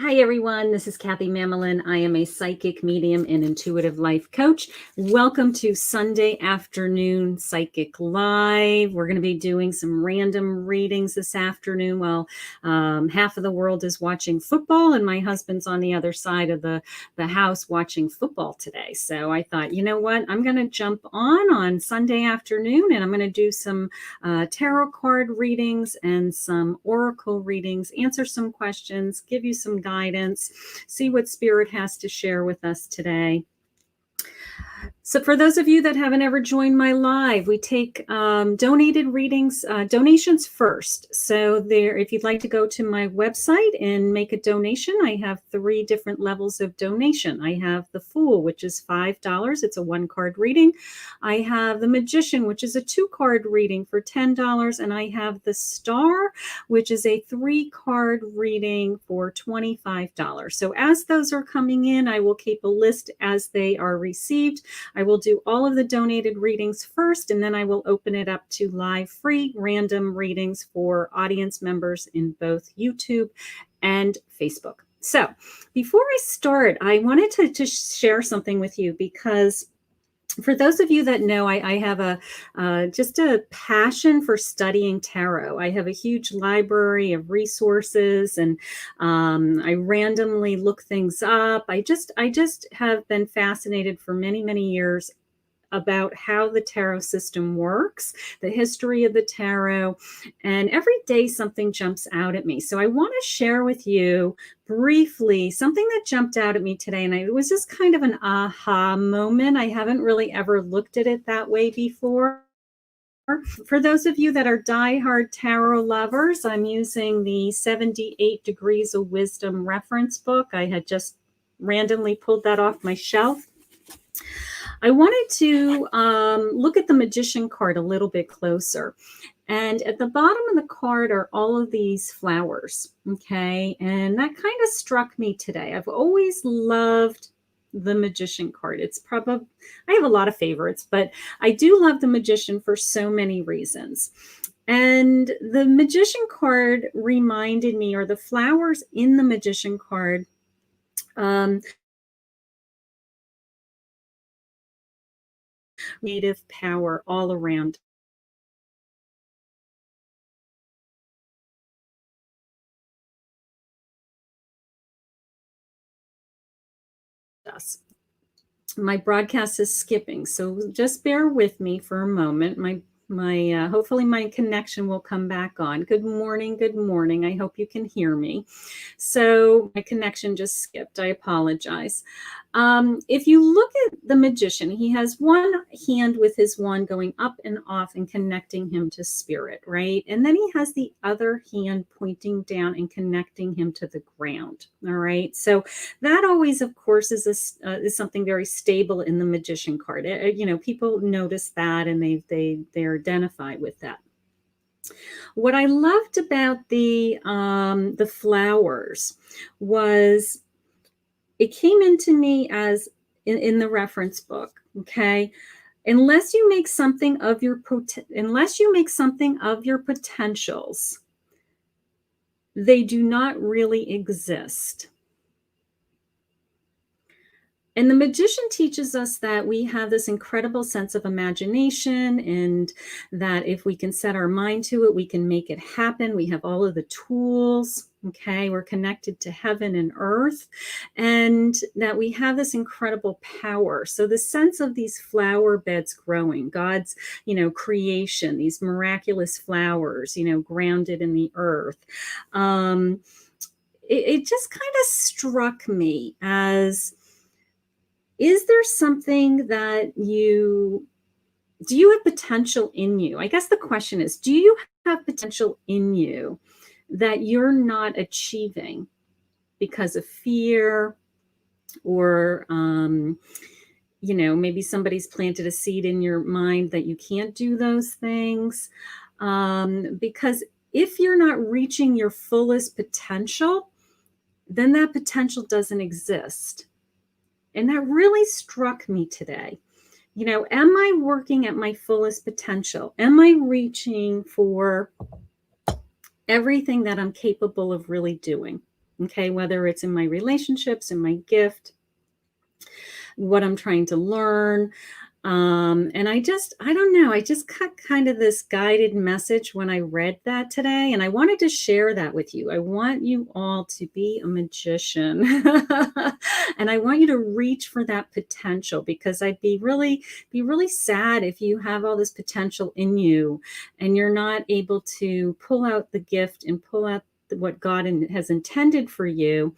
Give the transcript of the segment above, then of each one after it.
Hi, everyone. This is Kathy Mamolen. I am a psychic medium and intuitive life coach. Welcome to Sunday afternoon Psychic Live. We're going to be doing some random readings this afternoon while half of the world is watching football and my husband's on the other side of the house watching football today. So I thought, you know what? I'm going to jump on Sunday afternoon and I'm going to do some tarot card readings and some oracle readings, answer some questions, give you some guidance, see what Spirit has to share with us today. So for those of you that haven't ever joined my live, we take donated readings, donations first. So if you'd like to go to my website and make a donation, I have 3 different levels of donation. I have the Fool, which is $5. It's a 1-card reading. I have the Magician, which is a 2-card reading for $10. And I have the Star, which is a 3-card reading for $25. So as those are coming in, I will keep a list as they are received. I will do all of the donated readings first, and then I will open it up to live free random readings for audience members in both YouTube and Facebook. So before I start, I wanted to just share something with you because for those of you that know, I have just a passion for studying tarot. I have a huge library of resources, and I randomly look things up. I just have been fascinated for many, many years about how the tarot system works, the history of the tarot, and every day something jumps out at me. So I want to share with you briefly something that jumped out at me today, and it was just kind of an aha moment. I haven't really ever looked at it that way before. For those of you that are diehard tarot lovers, I'm using the 78 Degrees of Wisdom reference book. I had just randomly pulled that off my shelf. I wanted to look at the Magician card a little bit closer. And at the bottom of the card are all of these flowers, okay? And that kind of struck me today. I've always loved the Magician card. It's probably, I have a lot of favorites, but I do love the Magician for so many reasons. And the Magician card reminded me, or the flowers in the Magician card, creative power all around us. My broadcast is skipping, so just bear with me for a moment. Hopefully my connection will come back on. Good morning. Good morning. I hope you can hear me. So my connection just skipped. I apologize. If you look at the Magician, he has one hand with his wand going up and off and connecting him to Spirit, right? And then he has the other hand pointing down and connecting him to the ground, all right? So that always, of course, is something very stable in the Magician card. People notice that and they identify with that. What I loved about the flowers was it came into me as in the reference book, okay? Unless you make something of your potentials, they do not really exist. And the Magician teaches us that we have this incredible sense of imagination, and that if we can set our mind to it, we can make it happen. We have all of the tools, okay? We're connected to heaven and earth, and that we have this incredible power. So the sense of these flower beds growing, God's, creation, these miraculous flowers, grounded in the earth. It just kind of struck me as, is there something that do you have potential in you? I guess the question is, do you have potential in you that you're not achieving because of fear, or, maybe somebody's planted a seed in your mind that you can't do those things? Because if you're not reaching your fullest potential, then that potential doesn't exist. And that really struck me today. Am I working at my fullest potential? Am I reaching for everything that I'm capable of really doing? Okay, whether it's in my relationships, in my gift, what I'm trying to learn. And I don't know, I just got kind of this guided message when I read that today, and I wanted to share that with you. I want you all to be a magician. And I want you to reach for that potential, because I'd be really sad if you have all this potential in you and you're not able to pull out the gift and pull out what God has intended for you,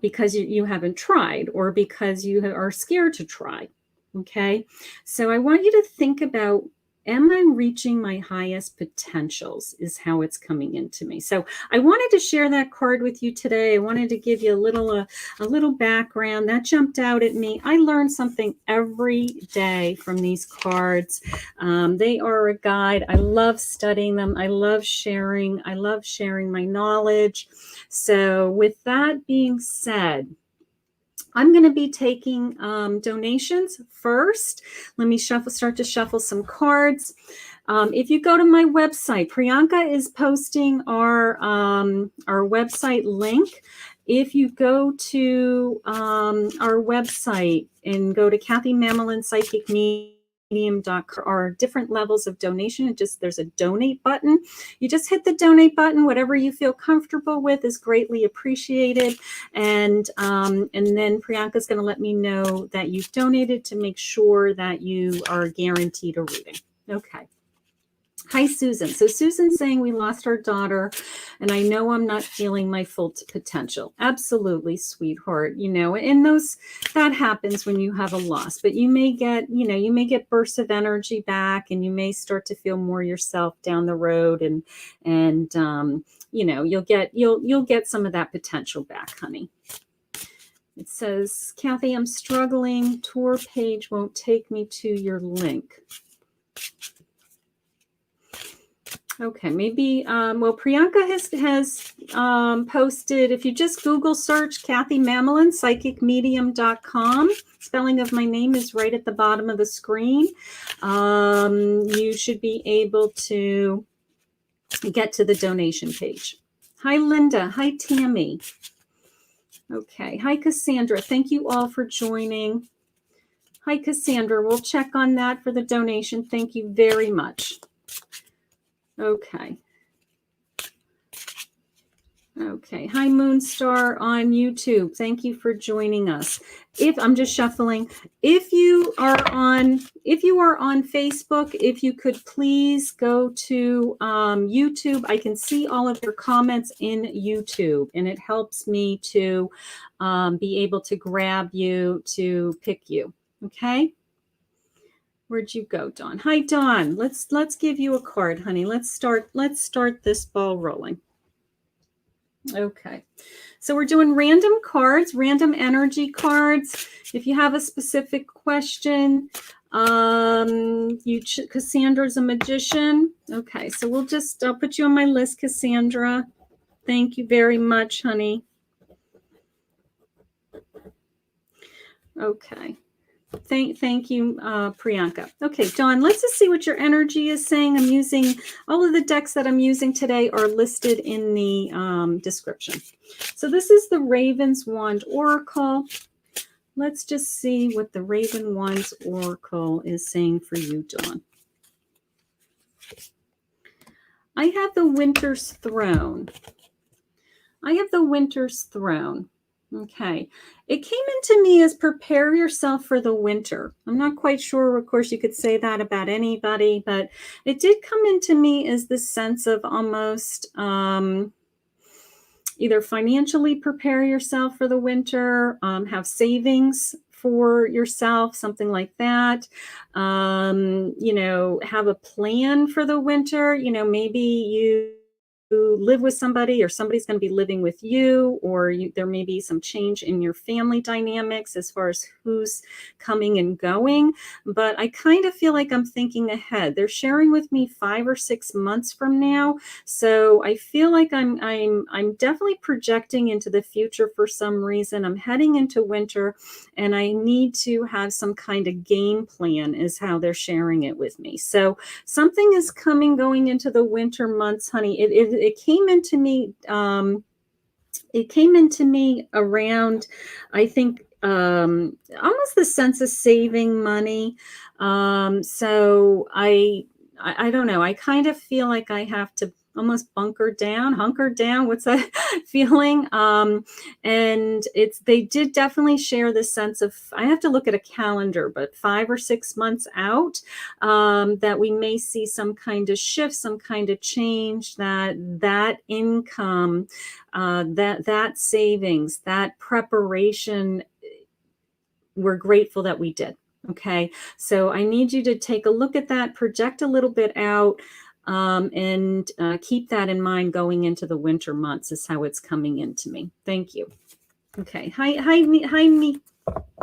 because you haven't tried, or because you are scared to try. Okay, so I want you to think about, am I reaching my highest potentials, is how it's coming into me. So I wanted to share that card with you today. I wanted to give you a little background that jumped out at me. I learn something every day from these cards. They are a guide. I love studying them. I love sharing my knowledge. So with that being said, I'm going to be taking donations first. Let me start to shuffle some cards. If you go to my website, Priyanka is posting our website link. If you go to our website and go to Kathy Mamolen Psychic Medium.com, are different levels of donation. There's a donate button. You just hit the donate button. Whatever you feel comfortable with is greatly appreciated. And then Priyanka's going to let me know that you've donated to make sure that you are guaranteed a reading. Okay. Hi, Susan. So Susan's saying, we lost our daughter and I know I'm not feeling my full potential. Absolutely, sweetheart. And that happens when you have a loss, but you may get bursts of energy back, and you may start to feel more yourself down the road, and you'll get some of that potential back, honey. It says, Kathy, I'm struggling. Tour page won't take me to your link. Okay, maybe, Priyanka has posted, if you just Google search Kathy Mamolen, psychicmedium.com, spelling of my name is right at the bottom of the screen. You should be able to get to the donation page. Hi, Linda. Hi, Tammy. Okay. Hi, Cassandra. Thank you all for joining. Hi, Cassandra. We'll check on that for the donation. Thank you very much. Okay. Okay. Hi, Moonstar on YouTube. Thank you for joining us. I'm just shuffling. If you are on Facebook, if you could please go to YouTube. I can see all of your comments in YouTube, and it helps me to be able to grab you, to pick you. Okay. Where'd you go, Dawn? Hi, Dawn. Let's give you a card, honey. Let's start this ball rolling. Okay. So we're doing random cards, random energy cards. If you have a specific question, Cassandra's a magician. Okay. So I'll put you on my list, Cassandra. Thank you very much, honey. Okay. Thank you, Priyanka. Okay, Dawn, let's just see what your energy is saying. I'm using, all of the decks that I'm using today are listed in the description. So this is the Raven's Wand Oracle. Let's just see what the Raven Wand's Oracle is saying for you, Dawn. I have the Winter's Throne. I have the Winter's Throne. Okay. It came into me as prepare yourself for the winter. I'm not quite sure. Of course, you could say that about anybody, but it did come into me as this sense of almost either financially prepare yourself for the winter, have savings for yourself, something like that. Have a plan for the winter. Maybe you live with somebody, or somebody's going to be living with you, or there may be some change in your family dynamics as far as who's coming and going. But I kind of feel like I'm thinking ahead. They're sharing with me 5 or 6 months from now. So I feel like I'm definitely projecting into the future for some reason. I'm heading into winter, and I need to have some kind of game plan, is how they're sharing it with me. So something is going into the winter months, honey. It came into me it came into me around, I think, almost the sense of saving money. So I don't know. I kind of feel like I have to almost hunker down. What's that feeling? And they did definitely share this sense of, I have to look at a calendar, but 5 or 6 months out, that we may see some kind of shift, some kind of change, that income, that savings, that preparation, we're grateful that we did. Okay, so I need you to take a look at that, project a little bit out, and keep that in mind going into the winter months is how it's coming into me. Thank you. Okay, hi,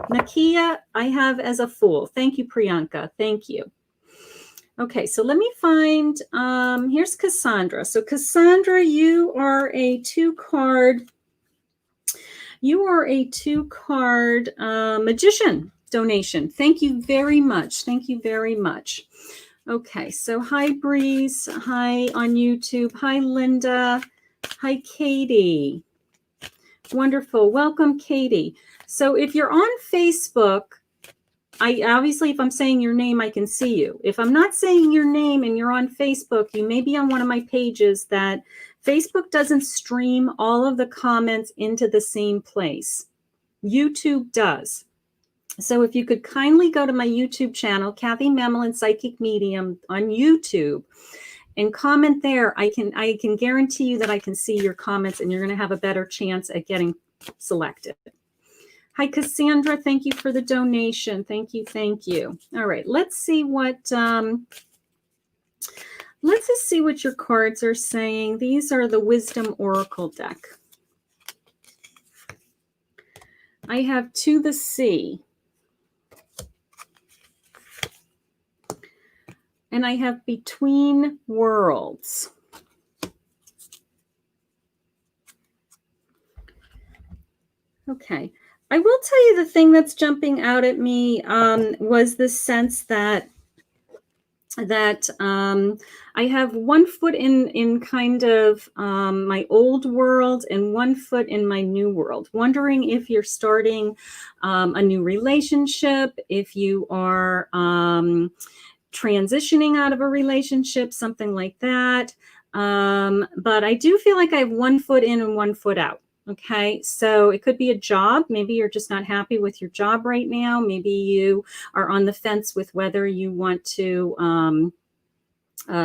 Nakia, I have as a Fool. Thank you, Priyanka. Thank you. Okay, so let me find, here's Cassandra. So Cassandra, you are a two-card magician donation. Thank you very much. Thank you very much. Okay, so hi, Breeze. Hi on YouTube. Hi, Linda. Hi, Katie. Wonderful. Welcome, Katie. So if you're on Facebook, obviously, if I'm saying your name, I can see you. If I'm not saying your name and you're on Facebook, you may be on one of my pages that Facebook doesn't stream all of the comments into the same place. YouTube does. So if you could kindly go to my YouTube channel, Kathy Mamolen Psychic Medium on YouTube, and comment there, I can guarantee you that I can see your comments and you're going to have a better chance at getting selected. Hi, Cassandra. Thank you for the donation. Thank you. Thank you. All right. Let's see what your cards are saying. These are the Wisdom Oracle deck. I have To the Sea. And I have Between Worlds. Okay. I will tell you the thing that's jumping out at me was the sense that I have one foot in kind of my old world and one foot in my new world. Wondering if you're starting a new relationship, if you are transitioning out of a relationship, something like that. But I do feel like I have one foot in and one foot out. Okay, so it could be a job. Maybe you're just not happy with your job right now. Maybe you are on the fence with whether you want to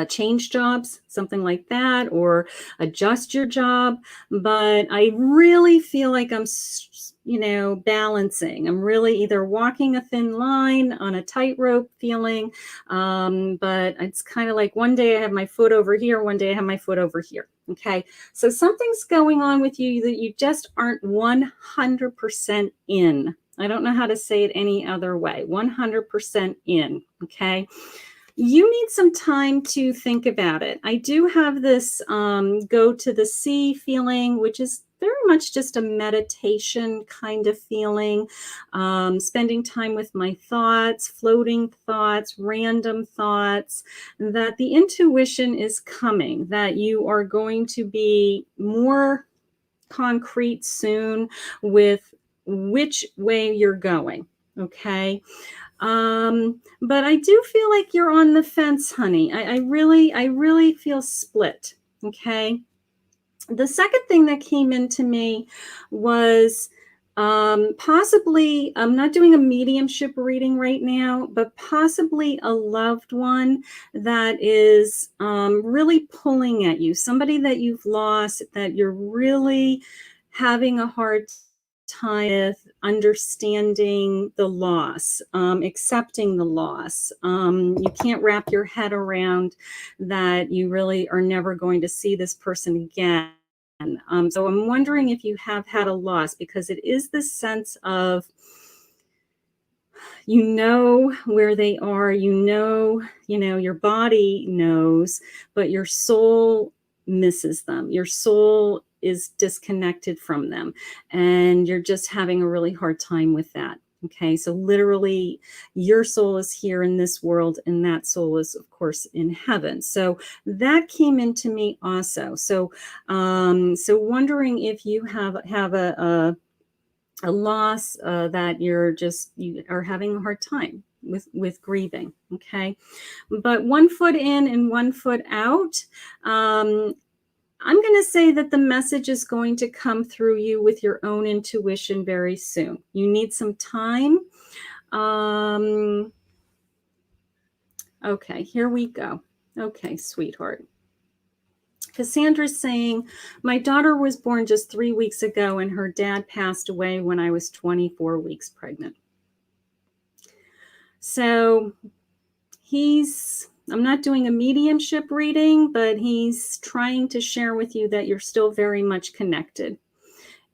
change jobs, something like that, or adjust your job. But I really feel like I'm, balancing. I'm really either walking a thin line on a tightrope feeling, but it's kind of like one day I have my foot over here, one day I have my foot over here. Okay, so something's going on with you that you just aren't 100% in. I don't know how to say it any other way. 100% in. Okay. You need some time to think about it. I do have this go to the sea feeling, which is very much just a meditation kind of feeling, spending time with my thoughts, floating thoughts, random thoughts, that the intuition is coming, that you are going to be more concrete soon with which way you're going. Okay. But I do feel like you're on the fence, honey. I really feel split. Okay. The second thing that came into me was possibly, I'm not doing a mediumship reading right now, but possibly a loved one that is really pulling at you, somebody that you've lost, that you're really having a hard time with understanding the loss, accepting the loss. You can't wrap your head around that you really are never going to see this person again. So I'm wondering if you have had a loss, because it is this sense of, where they are, your body knows, but your soul misses them. Your soul is disconnected from them, and you're just having a really hard time with that. Okay, so literally your soul is here in this world and that soul is, of course, in heaven. So that came into me also. So so wondering if you have a loss that you are having a hard time with grieving. Okay, but 1 foot in and 1 foot out. I'm going to say that the message is going to come through you with your own intuition very soon. You need some time. Okay, here we go. Okay, sweetheart. Cassandra's saying, my daughter was born just 3 weeks ago and her dad passed away when I was 24 weeks pregnant. So I'm not doing a mediumship reading, but he's trying to share with you that you're still very much connected.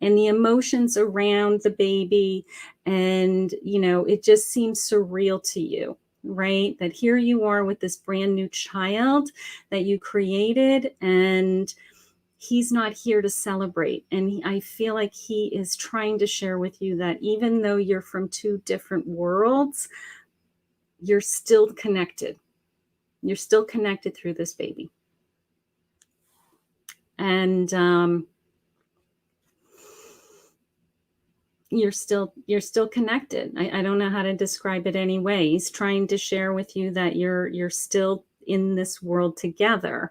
And the emotions around the baby, and, it just seems surreal to you, right? That here you are with this brand new child that you created, and he's not here to celebrate. And I feel like he is trying to share with you that even though you're from 2 different worlds, you're still connected. You're still connected through this baby. And you're still connected. I don't know how to describe it anyway. He's trying to share with you that you're still in this world together,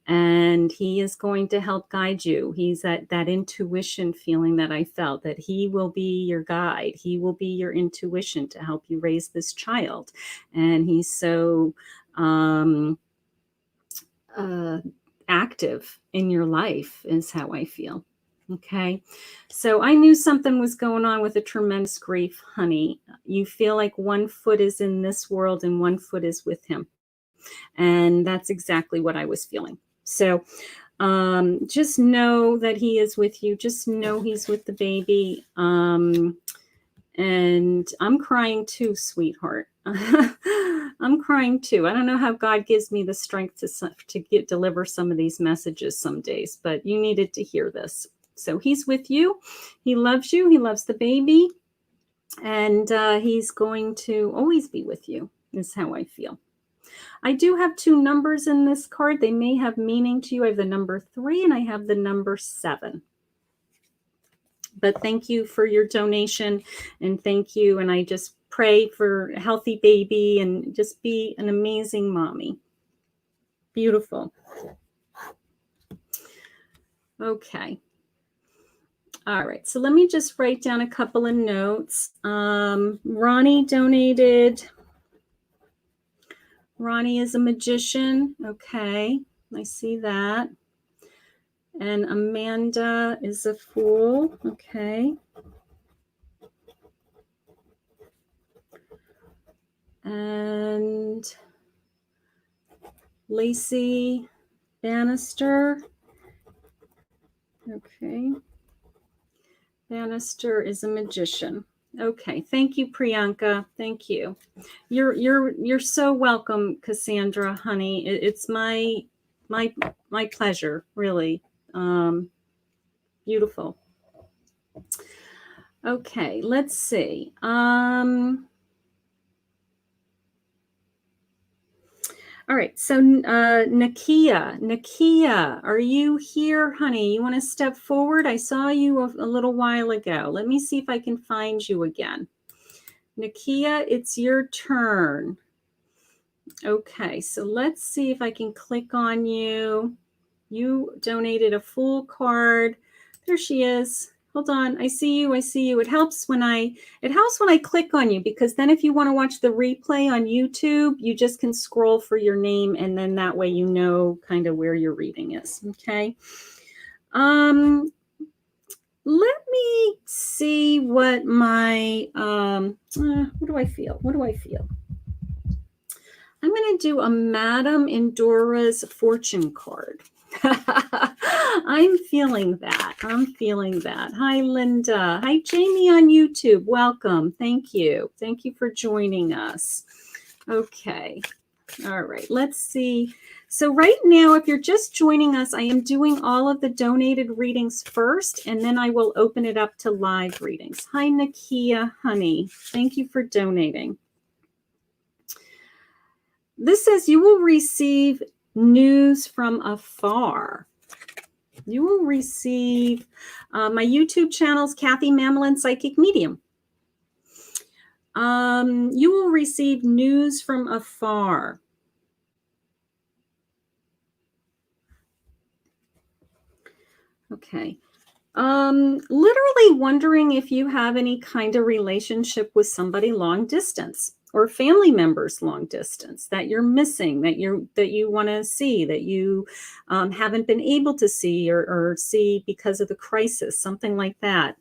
and he is going to help guide you. He's that intuition feeling that I felt, that he will be your guide. He will be your intuition to help you raise this child. And he's so active in your life is how I feel. Okay. So I knew something was going on with a tremendous grief, honey. You feel like 1 foot is in this world and 1 foot is with him. And that's exactly what I was feeling. So just know that he is with you. Just know he's with the baby. And I'm crying too, sweetheart. I'm crying too. I don't know how God gives me the strength to deliver some of these messages some days, but you needed to hear this. So he's with you. He loves you. He loves the baby. And he's going to always be with you, is how I feel. I do have 2 numbers in this card. They may have meaning to you. I have the number 3 and I have the number 7. But thank you for your donation, and thank you. And I just pray for a healthy baby and just be an amazing mommy. Beautiful. Okay. All right. So let me just write down a couple of notes. Ronnie donated. Ronnie is a magician. Okay. I see that. And Amanda is a fool. Okay. And Lacey Bannister. Okay. Bannister is a magician. Okay. Thank you, Priyanka. Thank you. You're so welcome, Cassandra, honey. It's my pleasure, really. Beautiful. Okay, let's see. All right, so Nakia, are you here, honey? You want to step forward? I saw you a little while ago. Let me see if I can find you again. Nakia, it's your turn. Okay, so let's see if I can click on you. You donated a Fool card. There she is. Hold on. I see you. I see you. It helps when I click on you, because then if you want to watch the replay on YouTube, you just can scroll for your name, and then that way you know kind of where your reading is. Okay. Let me see what my what do I feel? What do I feel? I'm going to do a Madame Endora's fortune card. I'm feeling that. I'm feeling that. Hi, Linda. Hi, Jamie on YouTube. Welcome. Thank you. Thank you for joining us. Okay. All right. Let's see. So right now, if you're just joining us, I am doing all of the donated readings first, and then I will open it up to live readings. Hi, Nakia Honey. Thank you for donating. This says you will receive news from afar. You will receive my YouTube channel's Kathy Mamolen Psychic Medium. You will receive news from afar. Okay. Literally wondering if you have any kind of relationship with somebody long distance or family members long distance that you're missing, that you want to see, that you haven't been able to see or see because of the crisis, something like that.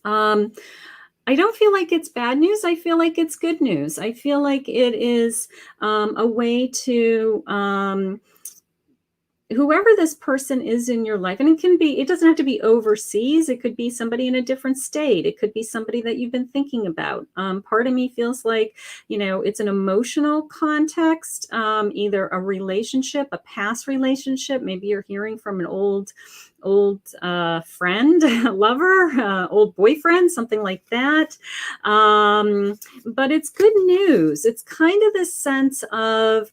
I don't feel like it's bad news. I feel like it's good news. I feel like it is a way to whoever this person is in your life, and it doesn't have to be overseas. It could be somebody in a different state. It could be somebody that you've been thinking about. Part of me feels like, it's an emotional context, either a relationship, a past relationship. Maybe you're hearing from an old friend, lover, old boyfriend, something like that. But it's good news. It's kind of this sense of,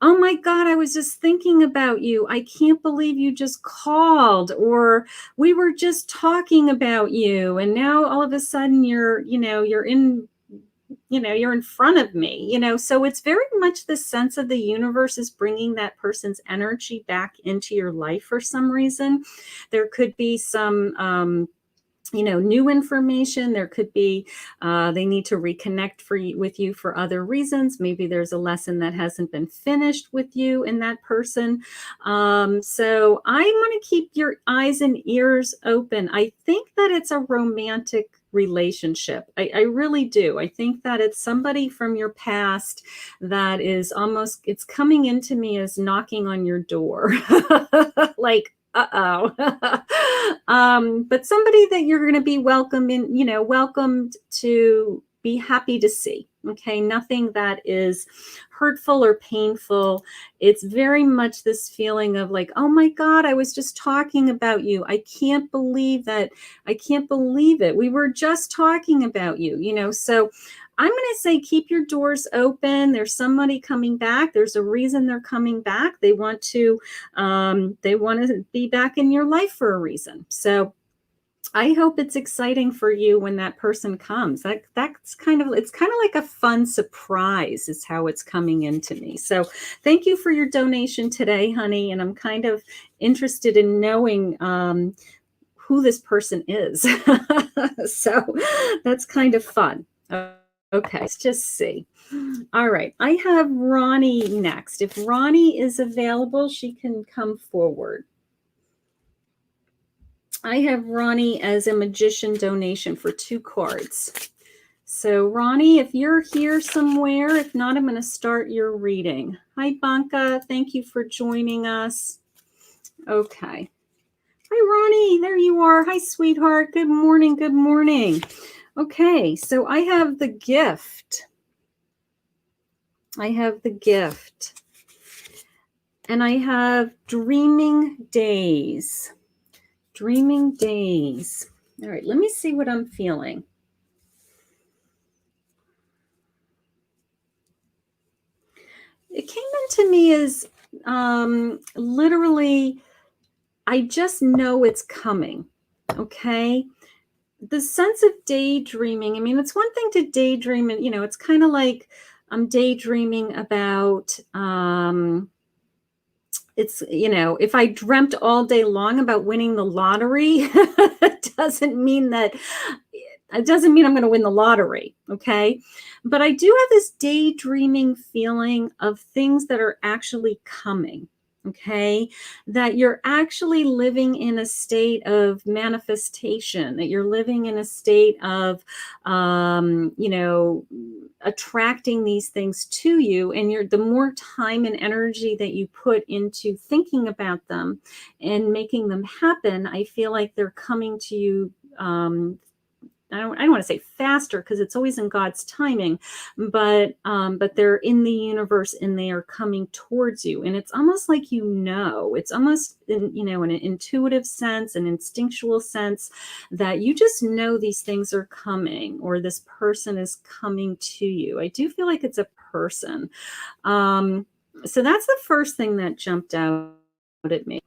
oh my God, I was just thinking about you. I can't believe you just called, or we were just talking about you. And now all of a sudden you're in front of me, so it's very much the sense of the universe is bringing that person's energy back into your life for some reason. There could be some, new information. There could be they need to reconnect with you for other reasons. Maybe there's a lesson that hasn't been finished with you and that person. So I want to keep your eyes and ears open. I think that it's a romantic relationship. I really do. I think that it's somebody from your past that is it's coming into me as knocking on your door. Like, but somebody that you're going to be welcomed to be happy to see. Okay. Nothing that is hurtful or painful. It's very much this feeling of like, oh my God, I was just talking about you. I can't believe that. I can't believe it. We were just talking about you, so I'm going to say, keep your doors open. There's somebody coming back. There's a reason they're coming back. They want to be back in your life for a reason. So I hope it's exciting for you when that person comes. It's kind of like a fun surprise is how it's coming into me. So thank you for your donation today, honey. And I'm kind of interested in knowing who this person is. So that's kind of fun. Okay, let's just see. All right, I have Ronnie next. If Ronnie is available, she can come forward. I have Ronnie as a magician donation for 2 cards. So Ronnie, if you're here somewhere, if not, I'm going to start your reading. Hi, Banka. Thank you for joining us. Okay. Hi, Ronnie. There you are. Hi, sweetheart. Good morning. Good morning. Okay, so I have the gift. And I have dreaming days. Dreaming days. All right, let me see what I'm feeling. It came into me as literally, I just know it's coming. Okay. The sense of daydreaming. I mean, it's one thing to daydream, and it's kind of like I'm daydreaming about it's, if I dreamt all day long about winning the lottery, it doesn't mean I'm going to win the lottery. Okay. But I do have this daydreaming feeling of things that are actually coming. Okay. That you're actually living in a state of manifestation, that you're living in a state of, attracting these things to you. And the more time and energy that you put into thinking about them and making them happen, I feel like they're coming to you I don't want to say faster because it's always in God's timing, but they're in the universe and they are coming towards you. And it's almost like, it's almost in, in an intuitive sense, an instinctual sense, that you just know these things are coming, or this person is coming to you. I do feel like it's a person. So that's the first thing that jumped out at me.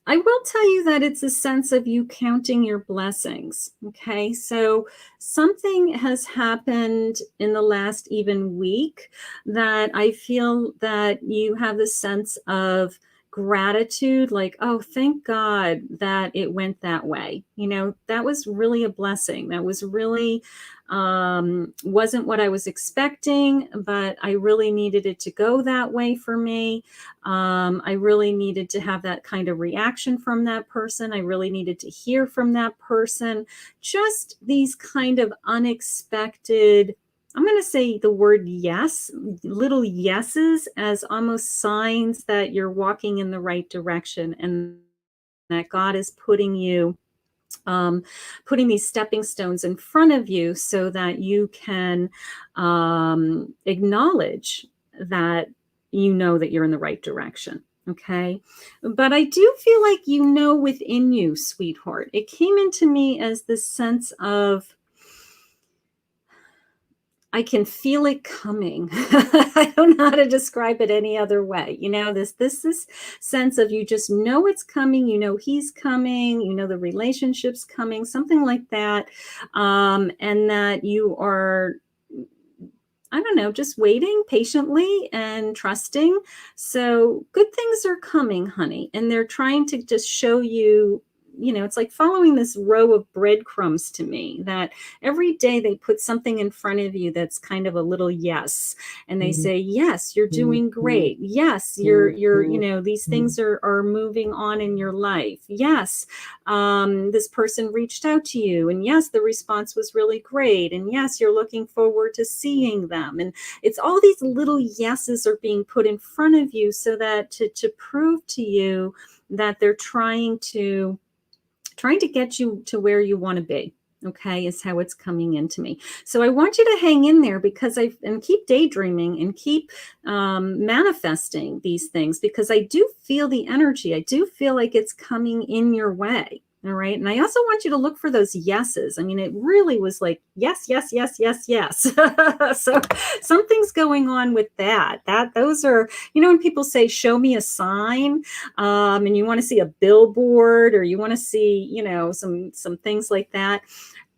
I will tell you that it's a sense of you counting your blessings. Okay. So something has happened in the last even week that I feel that you have this sense of gratitude, like, oh, thank God that it went that way. That was really a blessing. That was really, wasn't what I was expecting, but I really needed it to go that way for me. I really needed to have that kind of reaction from that person. I really needed to hear from that person. Just these kind of unexpected, I'm going to say the word yes, little yeses, as almost signs that you're walking in the right direction and that God is putting these stepping stones in front of you so that you can acknowledge that that you're in the right direction. Okay. But I do feel like within you, sweetheart, it came into me as this sense of, I can feel it coming. I don't know how to describe it any other way. This sense of, you just know it's coming, he's coming, the relationship's coming, something like that. And that you are, I don't know, just waiting patiently and trusting. So good things are coming, honey. And they're trying to just show you, it's like following this row of breadcrumbs to me, that every day they put something in front of you that's kind of a little yes. And they say, yes, you're doing great. Yes, you're these things are moving on in your life. Yes, this person reached out to you. And yes, the response was really great. And yes, you're looking forward to seeing them. And it's all these little yeses are being put in front of you so that to prove to you that they're trying to get you to where you want to be. Okay, is how it's coming into me. So I want you to hang in there, because and keep daydreaming and keep manifesting these things, because I do feel the energy. I do feel like it's coming in your way. All right. And I also want you to look for those yeses. I mean, it really was like, yes, yes, yes, yes, yes. So something's going on with that. Those are, when people say, show me a sign, and you want to see a billboard, or you want to see, some things like that.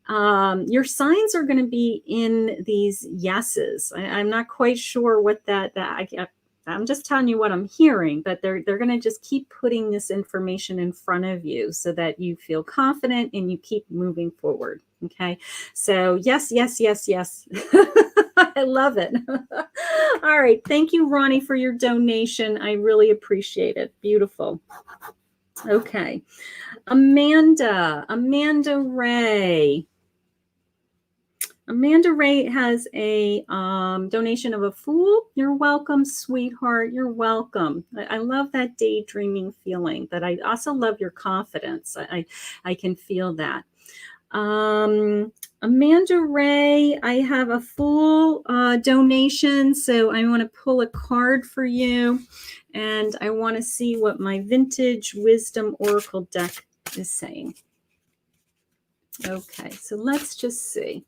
Your signs are going to be in these yeses. I'm not quite sure what I'm just telling you what I'm hearing, but they're going to just keep putting this information in front of you so that you feel confident and you keep moving forward. Okay. So yes, yes, yes, yes. I love it. All right. Thank you, Ronnie, for your donation. I really appreciate it. Beautiful. Okay. Amanda Ray. Amanda Ray has a donation of a Fool. You're welcome, sweetheart. You're welcome. I love that daydreaming feeling, but I also love your confidence. I can feel that. Amanda Ray, I have a Fool donation, so I want to pull a card for you, and I want to see what my Vintage Wisdom Oracle deck is saying. Okay, so let's just see.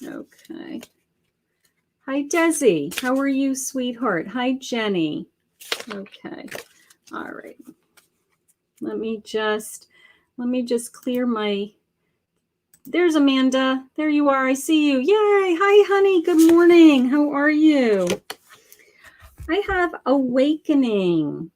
Okay. Hi, Desi. How are you, sweetheart? Hi, Jenny. Okay. All right. Let me just clear my... There's Amanda. There you are. I see you. Yay. Hi, honey. Good morning. How are you? I have Awakening.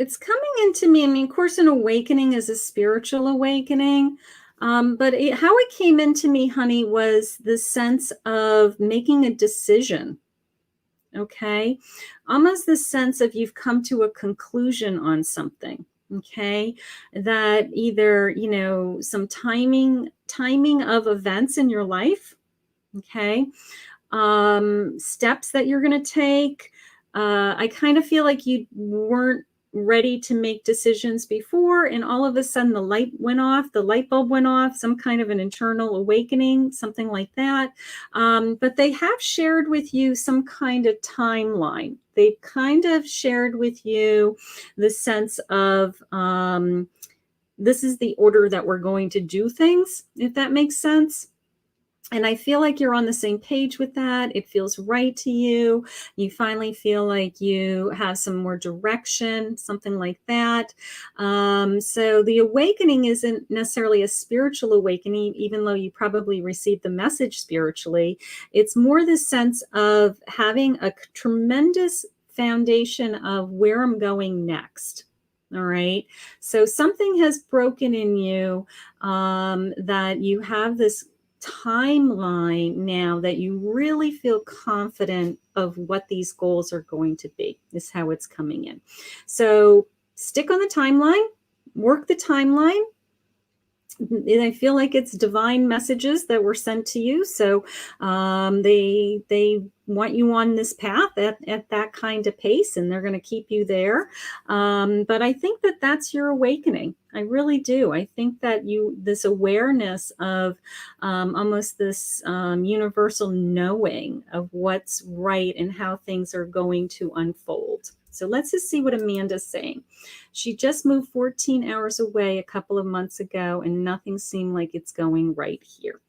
It's coming into me. I mean, of course, an awakening is a spiritual awakening. But how it came into me, honey, was the sense of making a decision. Okay. Almost the sense of you've come to a conclusion on something. Okay. That either, some timing of events in your life. Okay. steps that you're going to take. I kind of feel like you weren't ready to make decisions before, and all of a sudden the light went off, the light bulb went off, some kind of an internal awakening, something like that. But they have shared with you some kind of timeline. They've kind of shared with you the sense of this is the order that we're going to do things, if that makes sense. And I feel like you're on the same page with that. It feels right to you. You finally feel like you have some more direction, something like that. So the awakening isn't necessarily a spiritual awakening, even though you probably received the message spiritually. It's more the sense of having a tremendous foundation of where I'm going next. All right. So something has broken in you, that you have this timeline now that you really feel confident of what these goals are going to be, is how it's coming in. So stick on the timeline, work the timeline. And I feel like it's divine messages that were sent to you. So they want you on this path at that kind of pace, and they're going to keep you there. But I think that that's your awakening. I really do. I think that this awareness of almost this universal knowing of what's right and how things are going to unfold. So let's just see what Amanda's saying. She just moved 14 hours away a couple of months ago, and nothing seemed like it's going right here.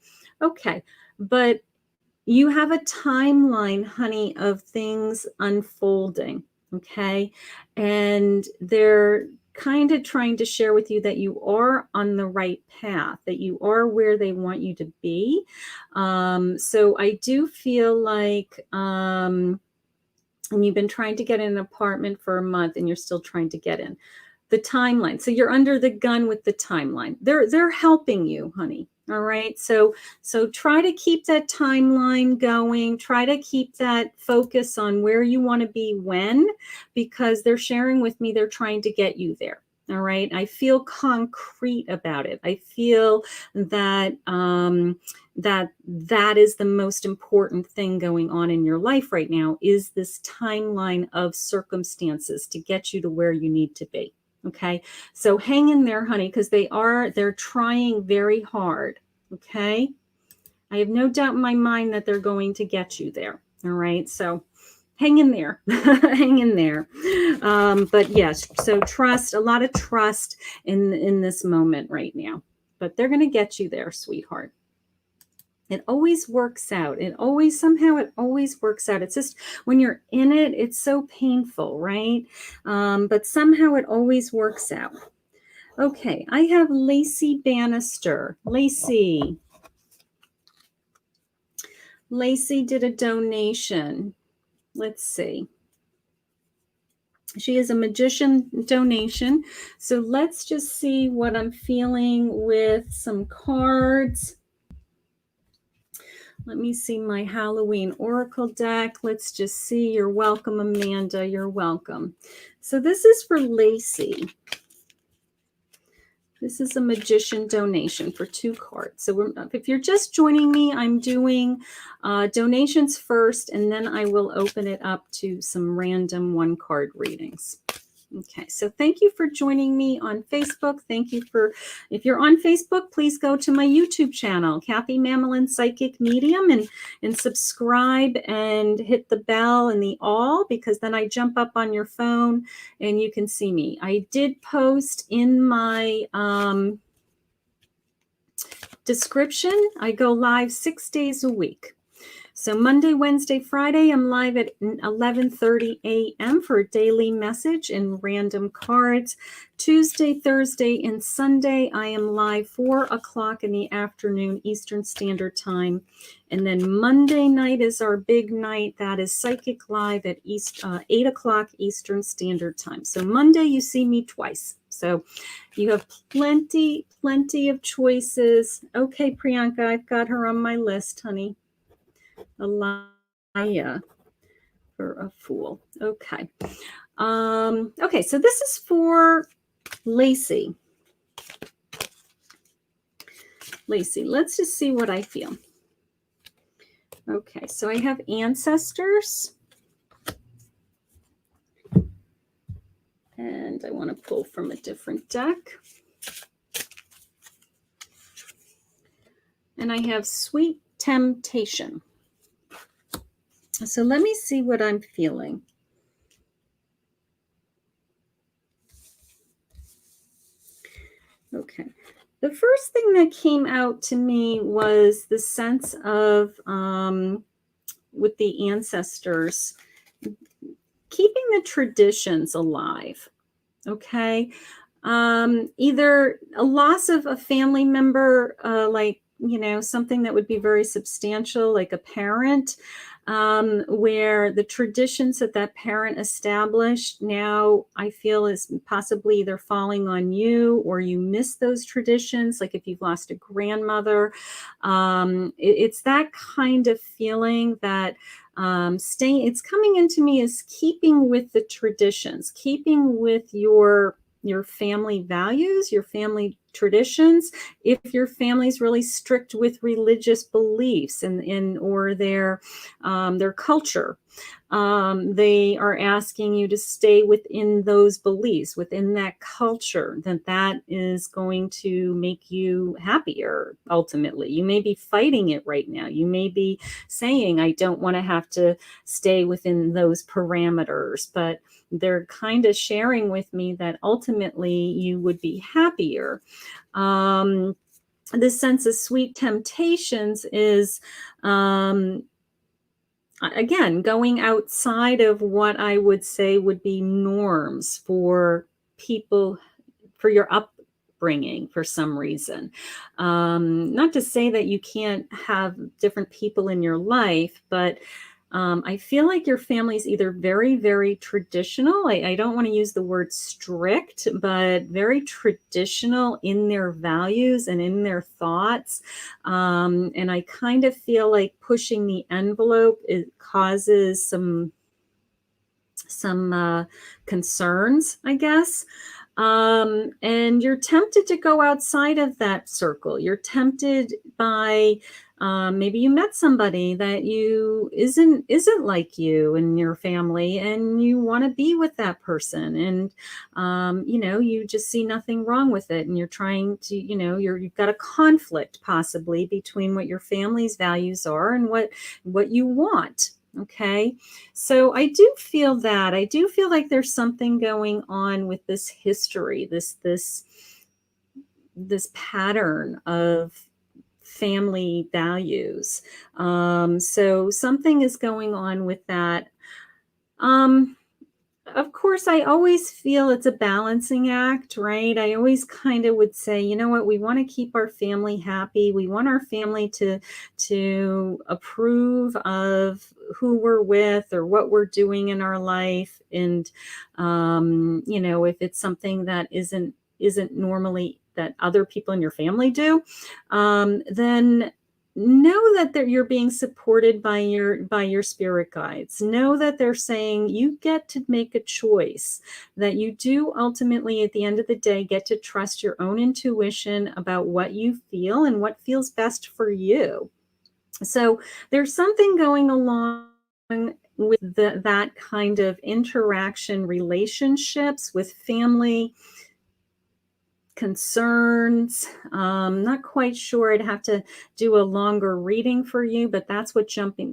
Okay, but you have a timeline, honey, of things unfolding, okay? And they're kind of trying to share with you that you are on the right path, that you are where they want you to be. So I do feel like... and you've been trying to get in an apartment for a month and you're still trying to get in. The timeline. So you're under the gun with the timeline. They're helping you, honey. All right. So try to keep that timeline going. Try to keep that focus on where you want to be when, because they're sharing with me they're trying to get you there. All right. I feel concrete about it. I feel that that is the most important thing going on in your life right now, is this timeline of circumstances to get you to where you need to be. Okay. So hang in there, honey, because they're trying very hard. Okay. I have no doubt in my mind that they're going to get you there. All right. So hang in there. Hang in there. But yes, so trust, a lot of trust in this moment right now. But they're going to get you there, sweetheart. It always works out. It always works out. It's just when you're in it, it's so painful, right? But somehow it always works out. Okay, I have Lacey Bannister. Lacey did a donation. Let's see. She is a magician donation. So let's just see what I'm feeling with some cards. Let me see my Halloween Oracle deck. Let's just see. You're welcome, Amanda. You're welcome. So this is for Lacey. This is a magician donation for 2 cards. So if you're just joining me, I'm doing donations first, and then I will open it up to some random 1-card readings. Okay, so thank you for joining me on Facebook. Thank you for, if you're on Facebook, please go to my YouTube channel, Kathy Mamolen Psychic Medium, and subscribe and hit the bell and the all, because then I jump up on your phone and you can see me. I did post in my description, I go live 6 days a week. So Monday, Wednesday, Friday, I'm live at 11:30 a.m. for a daily message and random cards. Tuesday, Thursday, and Sunday, I am live 4 o'clock in the afternoon, Eastern Standard Time. And then Monday night is our big night. That is Psychic Live at 8 o'clock Eastern Standard Time. So Monday, you see me twice. So you have plenty of choices. Okay, Priyanka, I've got her on my list, honey. Alaya for a fool. Okay. Okay, so this is for Lacey. Lacey, let's just see what I feel. Okay, so I have ancestors. And I want to pull from a different deck. And I have sweet temptation. So let me see what I'm feeling. Okay. The first thing that came out to me was the sense of, with the ancestors, keeping the traditions alive. Okay. Either a loss of a family member, like, something that would be very substantial, like a parent, where the traditions that parent established now I feel is possibly either falling on you, or you miss those traditions. Like if you've lost a grandmother, it's that kind of feeling that it's coming into me as keeping with the traditions, keeping with your family values, your family traditions. If your family's really strict with religious beliefs or their culture, they are asking you to stay within those beliefs, within that culture, that is going to make you happier. Ultimately, you may be fighting it right now. You may be saying, I don't want to have to stay within those parameters, but they're kind of sharing with me that ultimately you would be happier. This sense of sweet temptations is, again, going outside of what I would say would be norms for people, for your upbringing for some reason. Not to say that you can't have different people in your life, but I feel like your family's either very, very traditional. I don't want to use the word strict, but very traditional in their values and in their thoughts. And I kind of feel like pushing the envelope, it causes some concerns, I guess. And you're tempted to go outside of that circle. You're tempted by, maybe you met somebody that isn't like you and your family, and you want to be with that person, and you just see nothing wrong with it, and you're trying to, you've got a conflict possibly between what your family's values are and what you want. Okay. So I do feel like there's something going on with this history, this pattern of family values. So something is going on with that. Of course, I always feel it's a balancing act, right? I always kind of would say, you know what, we want to keep our family happy. We want our family to approve of who we're with or what we're doing in our life. And, if it's something that isn't normally that other people in your family do, then know that you're being supported by your spirit guides. Know that they're saying you get to make a choice, that you do ultimately at the end of the day get to trust your own intuition about what you feel and what feels best for you. So there's something going along with that kind of interaction, relationships with family, concerns. Not quite sure. I'd have to do a longer reading for you, but that's what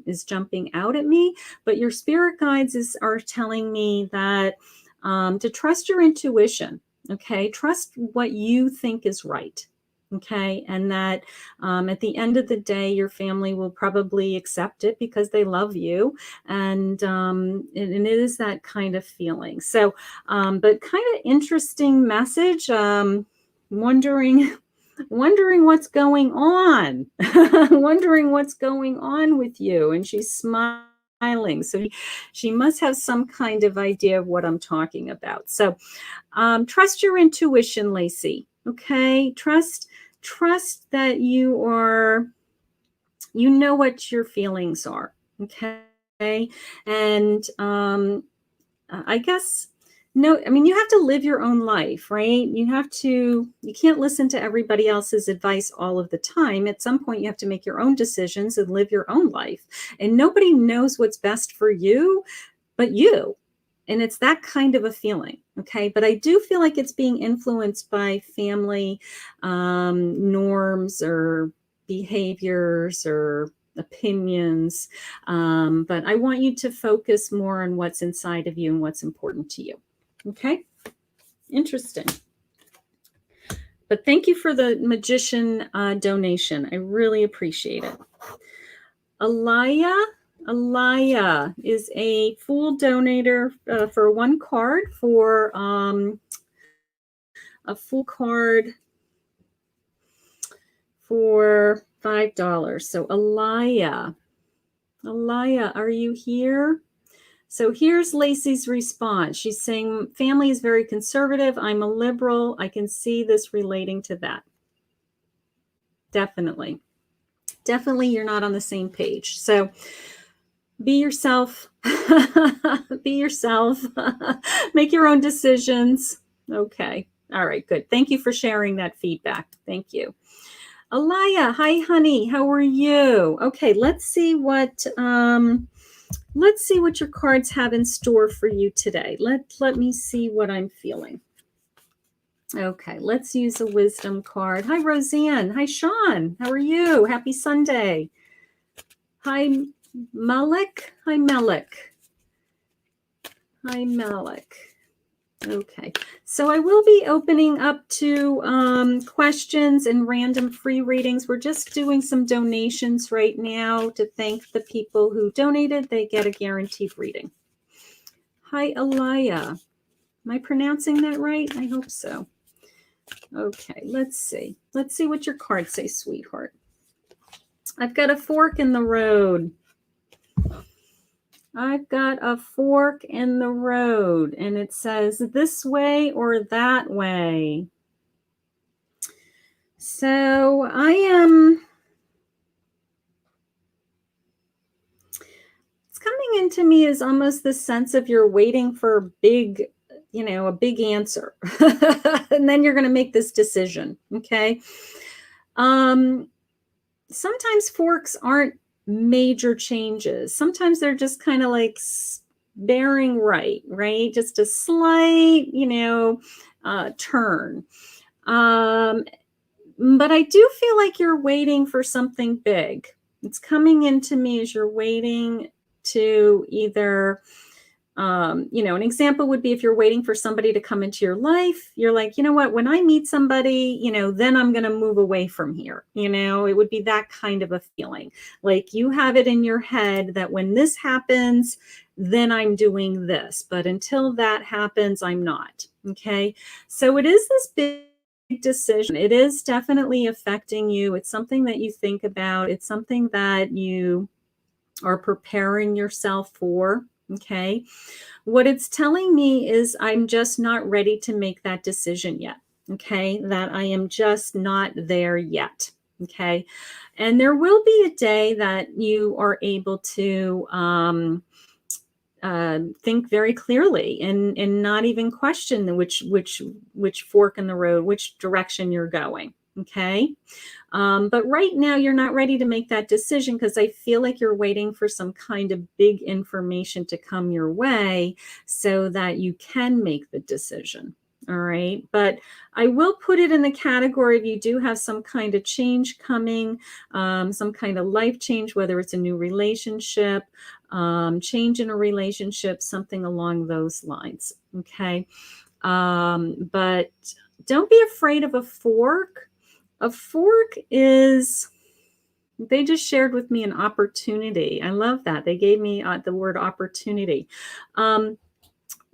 is jumping out at me. But your spirit guides are telling me that to trust your intuition. Okay, trust what you think is right. Okay, and that at the end of the day, your family will probably accept it because they love you, and it is that kind of feeling. So, but kind of interesting message. Wondering what's going on, wondering what's going on with you. And she's smiling. So she must have some kind of idea of what I'm talking about. So trust your intuition, Lacey. Okay. Trust that you know what your feelings are. Okay. And I guess no, I mean, you have to live your own life, right? You can't listen to everybody else's advice all of the time. At some point, you have to make your own decisions and live your own life. And nobody knows what's best for you but you. And it's that kind of a feeling. Okay. But I do feel like it's being influenced by family norms or behaviors or opinions. But I want you to focus more on what's inside of you and what's important to you. Okay. Interesting. But thank you for the magician donation. I really appreciate it. Alaya is a full donator for one card for a full card for $5. So Alaya, are you here? So here's Lacey's response. She's saying, family is very conservative. I'm a liberal. I can see this relating to that. Definitely. Definitely you're not on the same page. So be yourself. Be yourself. Make your own decisions. Okay. All right, good. Thank you for sharing that feedback. Thank you. Alaya, hi honey. How are you? Okay, let's see what your cards have in store for you today. Let me see what I'm feeling. Okay, let's use a wisdom card. Hi, Roseanne. Hi, Sean. How are you? Happy Sunday. Hi, Malik. Hi, Malik. Hi, Malik. Okay, so I will be opening up to questions and random free readings. We're just doing some donations right now to thank the people who donated. They get a guaranteed reading. Hi, Alaya. Am I pronouncing that right? I hope so. Okay, let's see. Let's see what your cards say, sweetheart. I've got a fork in the road. I've got a fork in the road, and it says this way or that way. So it's coming into me as almost the sense of you're waiting for a big answer. And then you're going to make this decision. Okay. Sometimes forks aren't major changes. Sometimes they're just kind of like bearing right? Just a slight, turn. But I do feel like you're waiting for something big. It's coming into me as you're waiting to either, an example would be if you're waiting for somebody to come into your life, you're like, you know what, when I meet somebody, then I'm going to move away from here. It would be that kind of a feeling. Like you have it in your head that when this happens, then I'm doing this. But until that happens, I'm not. Okay. So it is this big decision. It is definitely affecting you. It's something that you think about. It's something that you are preparing yourself for. Okay. What it's telling me is I'm just not ready to make that decision yet. Okay. That I am just not there yet. Okay. And there will be a day that you are able to think very clearly and not even question which fork in the road, which direction you're going. Okay. But right now you're not ready to make that decision because I feel like you're waiting for some kind of big information to come your way so that you can make the decision. All right. But I will put it in the category of you do have some kind of change coming, some kind of life change, whether it's a new relationship, change in a relationship, something along those lines. Okay. But don't be afraid of a fork. A fork is, they just shared with me an opportunity. I love that. They gave me the word opportunity.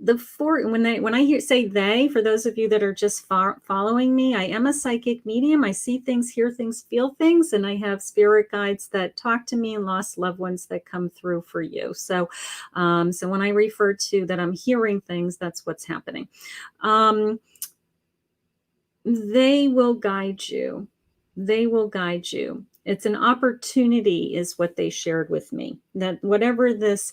The fork, when I say they, for those of you that are just following me, I am a psychic medium. I see things, hear things, feel things, and I have spirit guides that talk to me and lost loved ones that come through for you. So, so when I refer to that I'm hearing things, that's what's happening. They will guide you. They will guide you. It's an opportunity is what they shared with me, that whatever this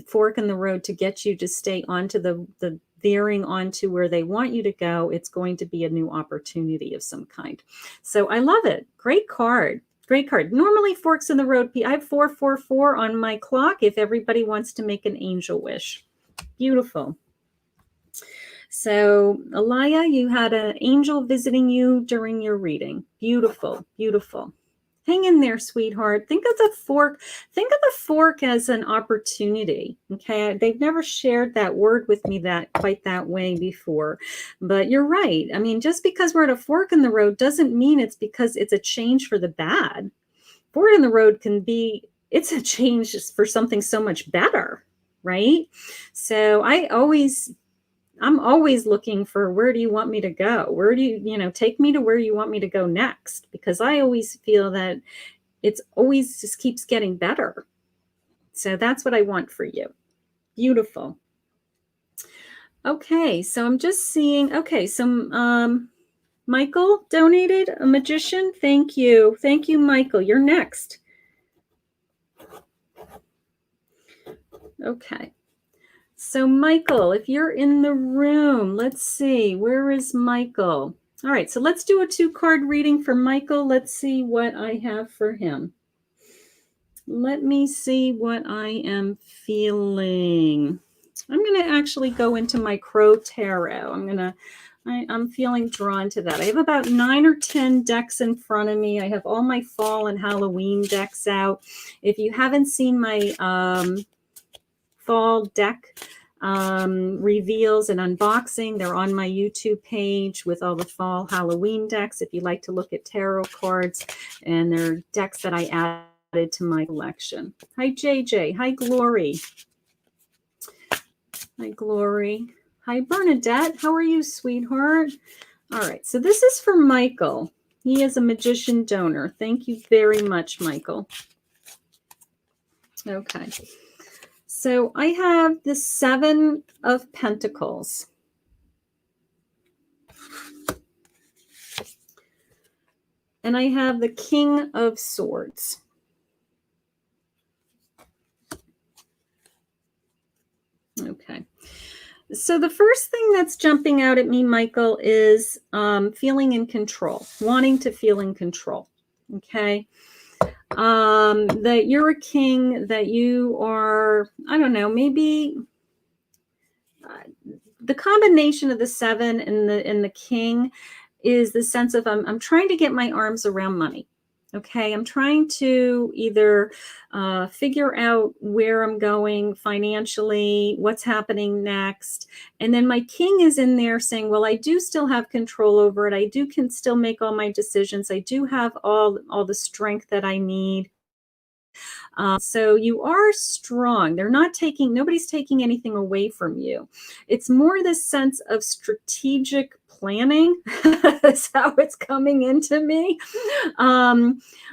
fork in the road to get you to stay onto the veering onto where they want you to go, it's going to be a new opportunity of some kind. So I love it. Great card. Great card. Normally forks in the road. I have 444 on my clock if everybody wants to make an angel wish. Beautiful. So, Alaya, you had an angel visiting you during your reading. Beautiful, beautiful. Hang in there, sweetheart. Think of the fork. Think of the fork as an opportunity. Okay, they've never shared that word with me quite that way before, but you're right. I mean, just because we're at a fork in the road doesn't mean it's because it's a change for the bad. Fork in the road it's a change for something so much better, right? So I'm always looking for, where do you want me to go? Where do you take me to where you want me to go next? Because I always feel that it's always just keeps getting better. So that's what I want for you. Beautiful. Okay, so I'm just seeing, okay, so Michael donated, a magician. Thank you. Thank you, Michael. You're next. Okay. So Michael, if you're in the room, let's see, where is Michael? All right, so let's do a 2-card reading for Michael. Let's see what I have for him. Let me see what I am feeling. I'm going to actually go into my Crow Tarot. I'm feeling drawn to that. I have about 9 or 10 decks in front of me. I have all my fall and Halloween decks out. If you haven't seen my fall deck reveals and unboxing, they're on my YouTube page with all the fall Halloween decks if you like to look at tarot cards, and they're decks that I added to my collection. Hi JJ. Hi Glory. Hi Glory. Hi Bernadette. How are you, sweetheart? All right, so this is for Michael. He is a magician donor. Thank you very much, Michael. Okay. So I have the 7 of Pentacles. And I have the King of Swords. Okay. So the first thing that's jumping out at me, Michael, is feeling in control, wanting to feel in control. Okay. That you're a king, that you are, I don't know, maybe the combination of the 7 and the king is the sense of I'm trying to get my arms around money. Okay, I'm trying to either figure out where I'm going financially, what's happening next. And then my king is in there saying, well, I do still have control over it. I can still make all my decisions. I do have all the strength that I need. So you are strong. Nobody's taking anything away from you. It's more this sense of strategic planning. That's how it's coming into me.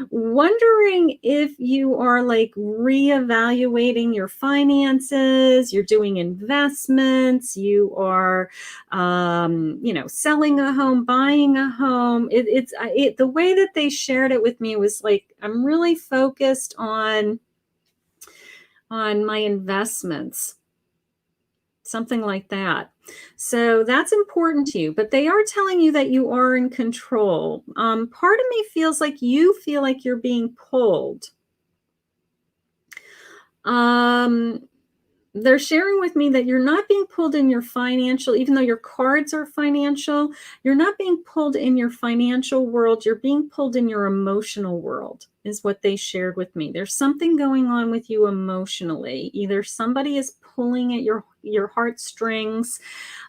Wondering if you are like reevaluating your finances, you're doing investments, you are, selling a home, buying a home. The way that they shared it with me was like, I'm really focused on my investments, something like that. So that's important to you, but they are telling you that you are in control. Part of me feels like you feel like you're being pulled. They're sharing with me that you're not being pulled in your financial, even though your cards are financial, you're not being pulled in your financial world. You're being pulled in your emotional world is what they shared with me. There's something going on with you emotionally. Either somebody is pulling at your heartstrings,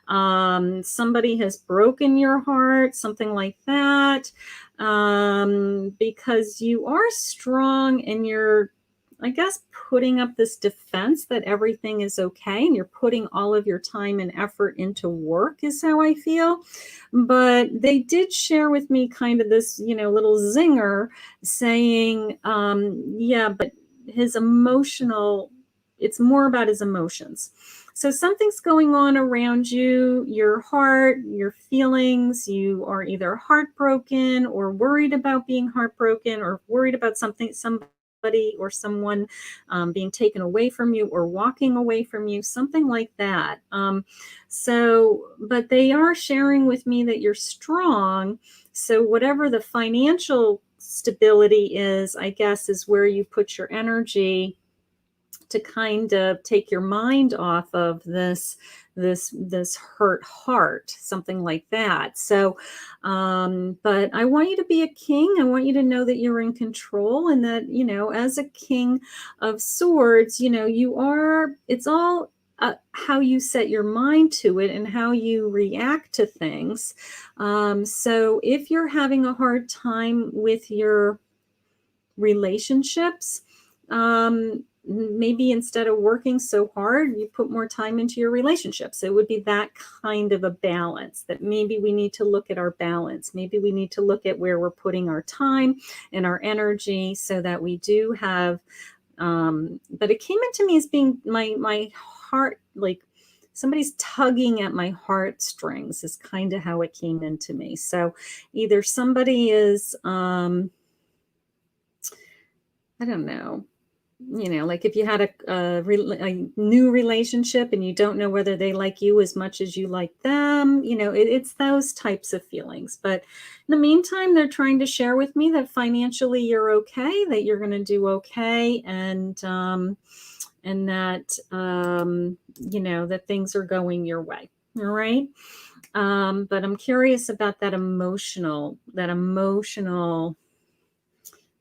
somebody has broken your heart, something like that, because you are strong and you're, I guess, putting up this defense that everything is okay, and you're putting all of your time and effort into work is how I feel. But they did share with me kind of this, little zinger saying, yeah, but his emotional, it's more about his emotions. So something's going on around you, your heart, your feelings. You are either heartbroken or worried about being heartbroken or worried about somebody somebody or someone being taken away from you or walking away from you, something like that. But they are sharing with me that you're strong. So whatever the financial stability is, I guess, is where you put your energy to kind of take your mind off of this hurt heart, something like that. So, but I want you to be a king. I want you to know that you're in control, and that, you know, as a king of swords, you know, you are, it's all how you set your mind to it and how you react to things. So if you're having a hard time with your relationships, maybe instead of working so hard, you put more time into your relationships. It would be that kind of a balance, that maybe we need to look at our balance. Maybe we need to look at where we're putting our time and our energy so that we do have, but it came into me as being my heart, like somebody's tugging at my heartstrings is kind of how it came into me. So either somebody is, I don't know, you know, like if you had a new relationship and you don't know whether they like you as much as you like them, you know, it's those types of feelings. But in the meantime, they're trying to share with me that financially you're okay, that you're going to do okay, and that, you know, that things are going your way. All right. But I'm curious about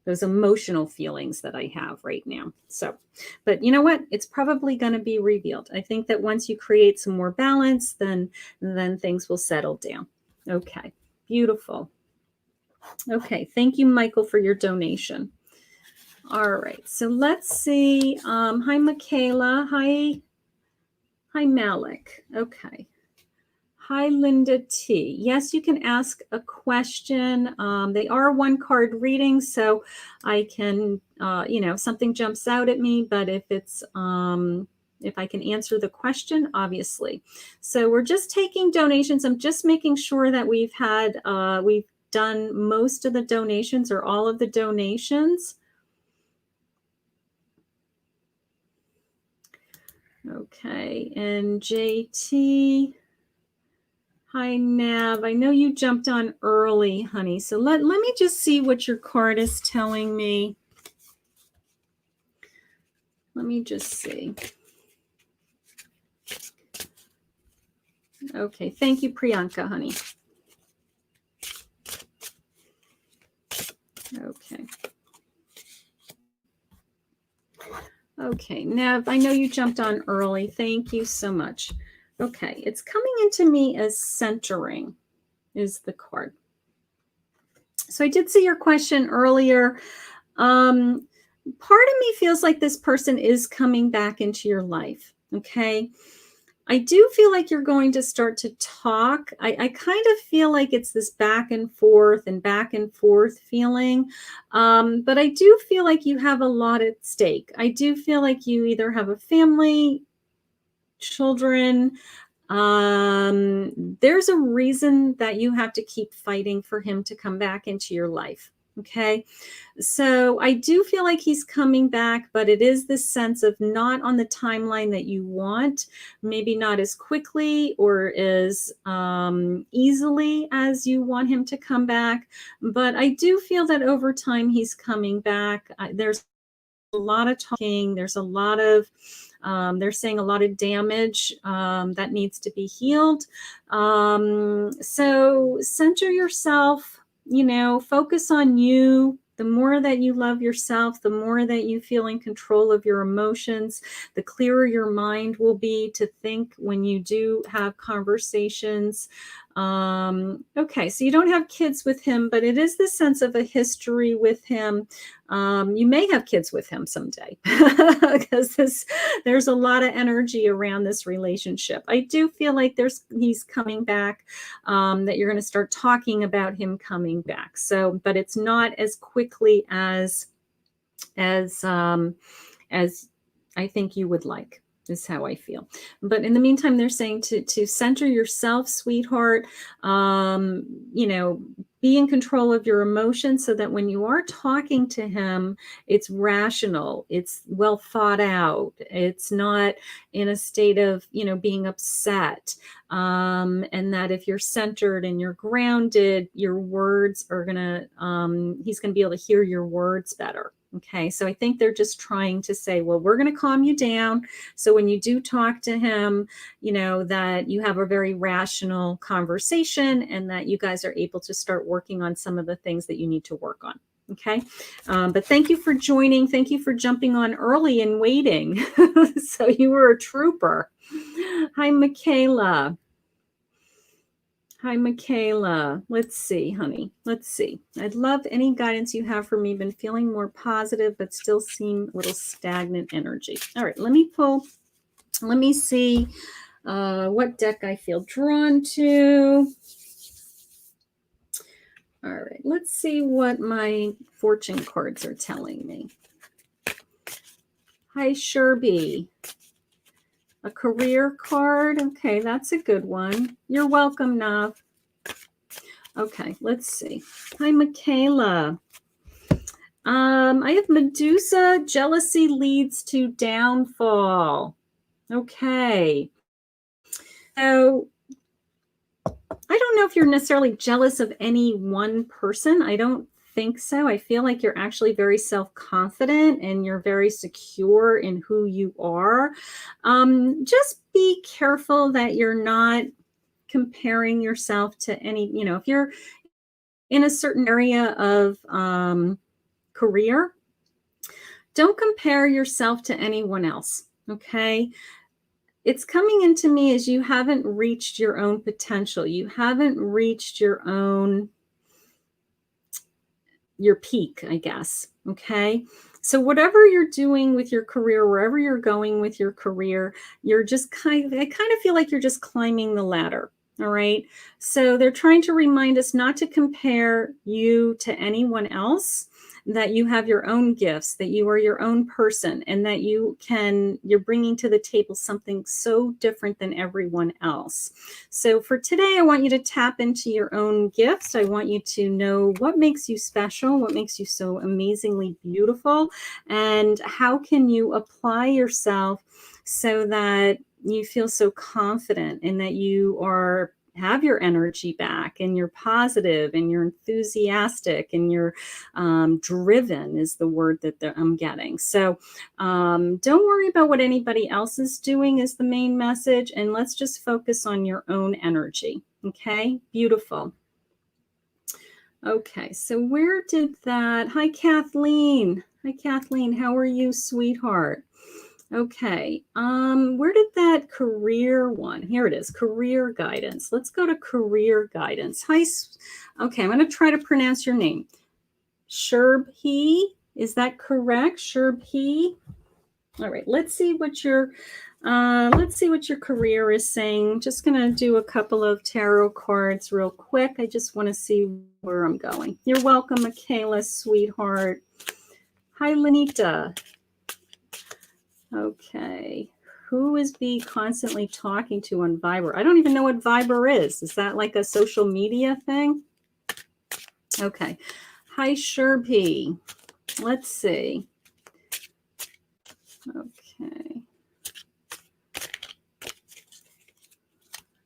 those emotional feelings that I have right now. So, but you know what? It's probably going to be revealed. I think that once you create some more balance, then things will settle down. Okay, beautiful. Okay, thank you, Michael, for your donation. All right, so let's see. Hi, Michaela. Hi, Malik. Okay. Hi, Linda T. Yes, you can ask a question. They are one card readings, so I can, you know, something jumps out at me, but if it's, if I can answer the question, obviously. So we're just taking donations. I'm just making sure that we've done most of the donations or all of the donations. Okay, and JT. Hi, Nav. I know you jumped on early, honey. So let me just see what your card is telling me. Let me just see. Okay. Thank you, Priyanka, honey. Okay. Okay. Nav, I know you jumped on early. Thank you so much. Okay. It's coming into me as centering is the card. So I did see your question earlier. Part of me feels like this person is coming back into your life. Okay. I do feel like you're going to start to talk. I kind of feel like it's this back and forth feeling. But I do feel like you have a lot at stake. I do feel like you either have a family, children. There's a reason that you have to keep fighting for him to come back into your life. Okay. So I do feel like he's coming back, but it is this sense of not on the timeline that you want, maybe not as quickly or as easily as you want him to come back. But I do feel that over time he's coming back. There's a lot of talking. There's a lot of, they're saying a lot of damage that needs to be healed. So center yourself, you know, focus on you. The more that you love yourself, the more that you feel in control of your emotions, the clearer your mind will be to think when you do have conversations. Okay, so you don't have kids with him, but it is the sense of a history with him. You may have kids with him someday because there's a lot of energy around this relationship. I do feel like he's coming back, that you're going to start talking about him coming back. So, but it's not as quickly as I think you would like. is how I feel. But in the meantime, they're saying to center yourself, sweetheart. You know, be in control of your emotions so that when you are talking to him, it's rational, it's well thought out, it's not in a state of, you know, being upset. And that if you're centered and you're grounded, your words are gonna, he's gonna be able to hear your words better. Okay, so I think they're just trying to say, well, we're going to calm you down. So when you do talk to him, you know, that you have a very rational conversation and that you guys are able to start working on some of the things that you need to work on. Okay. But thank you for joining. Thank you for jumping on early and waiting. So you were a trooper. Hi, Michaela. Hi, Michaela. Let's see, honey. Let's see. I'd love any guidance you have for me. Been feeling more positive, but still seem a little stagnant energy. All right, let me pull. Let me see what deck I feel drawn to. All right, let's see what my fortune cards are telling me. Hi, Sherby. A career card. Okay, that's a good one. You're welcome, Nav. Okay, let's see. Hi, Michaela. I have Medusa. Jealousy leads to downfall. Okay. So I don't know if you're necessarily jealous of any one person. I don't think so. I feel like you're actually very self-confident and you're very secure in who you are. Just be careful that you're not comparing yourself to any, you know, if you're in a certain area of career, don't compare yourself to anyone else. Okay. It's coming into me as you haven't reached your own potential. You haven't reached your peak, I guess. Okay. So whatever you're doing with your career, wherever you're going with your career, you're just I kind of feel like you're just climbing the ladder. All right. So they're trying to remind us not to compare you to anyone else, that you have your own gifts, that you are your own person, and that you're bringing to the table something so different than everyone else. So for today, I want you to tap into your own gifts. I want you to know what makes you special, what makes you so amazingly beautiful, and how can you apply yourself so that you feel so confident and that you have your energy back and you're positive and you're enthusiastic and you're driven is the word that I'm getting. So don't worry about what anybody else is doing is the main message. And let's just focus on your own energy. Okay, beautiful. Okay, so where did that? Hi, Kathleen. Hi, Kathleen. How are you, sweetheart? Okay, where did that career one? Here it is, career guidance. Let's go to career guidance. Hi, okay, I'm going to try to pronounce your name. Sherbhi, is that correct? Sherbhi. All right, let's see what your career is saying. Just going to do a couple of tarot cards real quick. I just want to see where I'm going. You're welcome, Michaela, sweetheart. Hi, Lenita. Okay. Who is B constantly talking to on Viber? I don't even know what Viber is. Is that like a social media thing? Okay. Hi, Sherby. Let's see. Okay.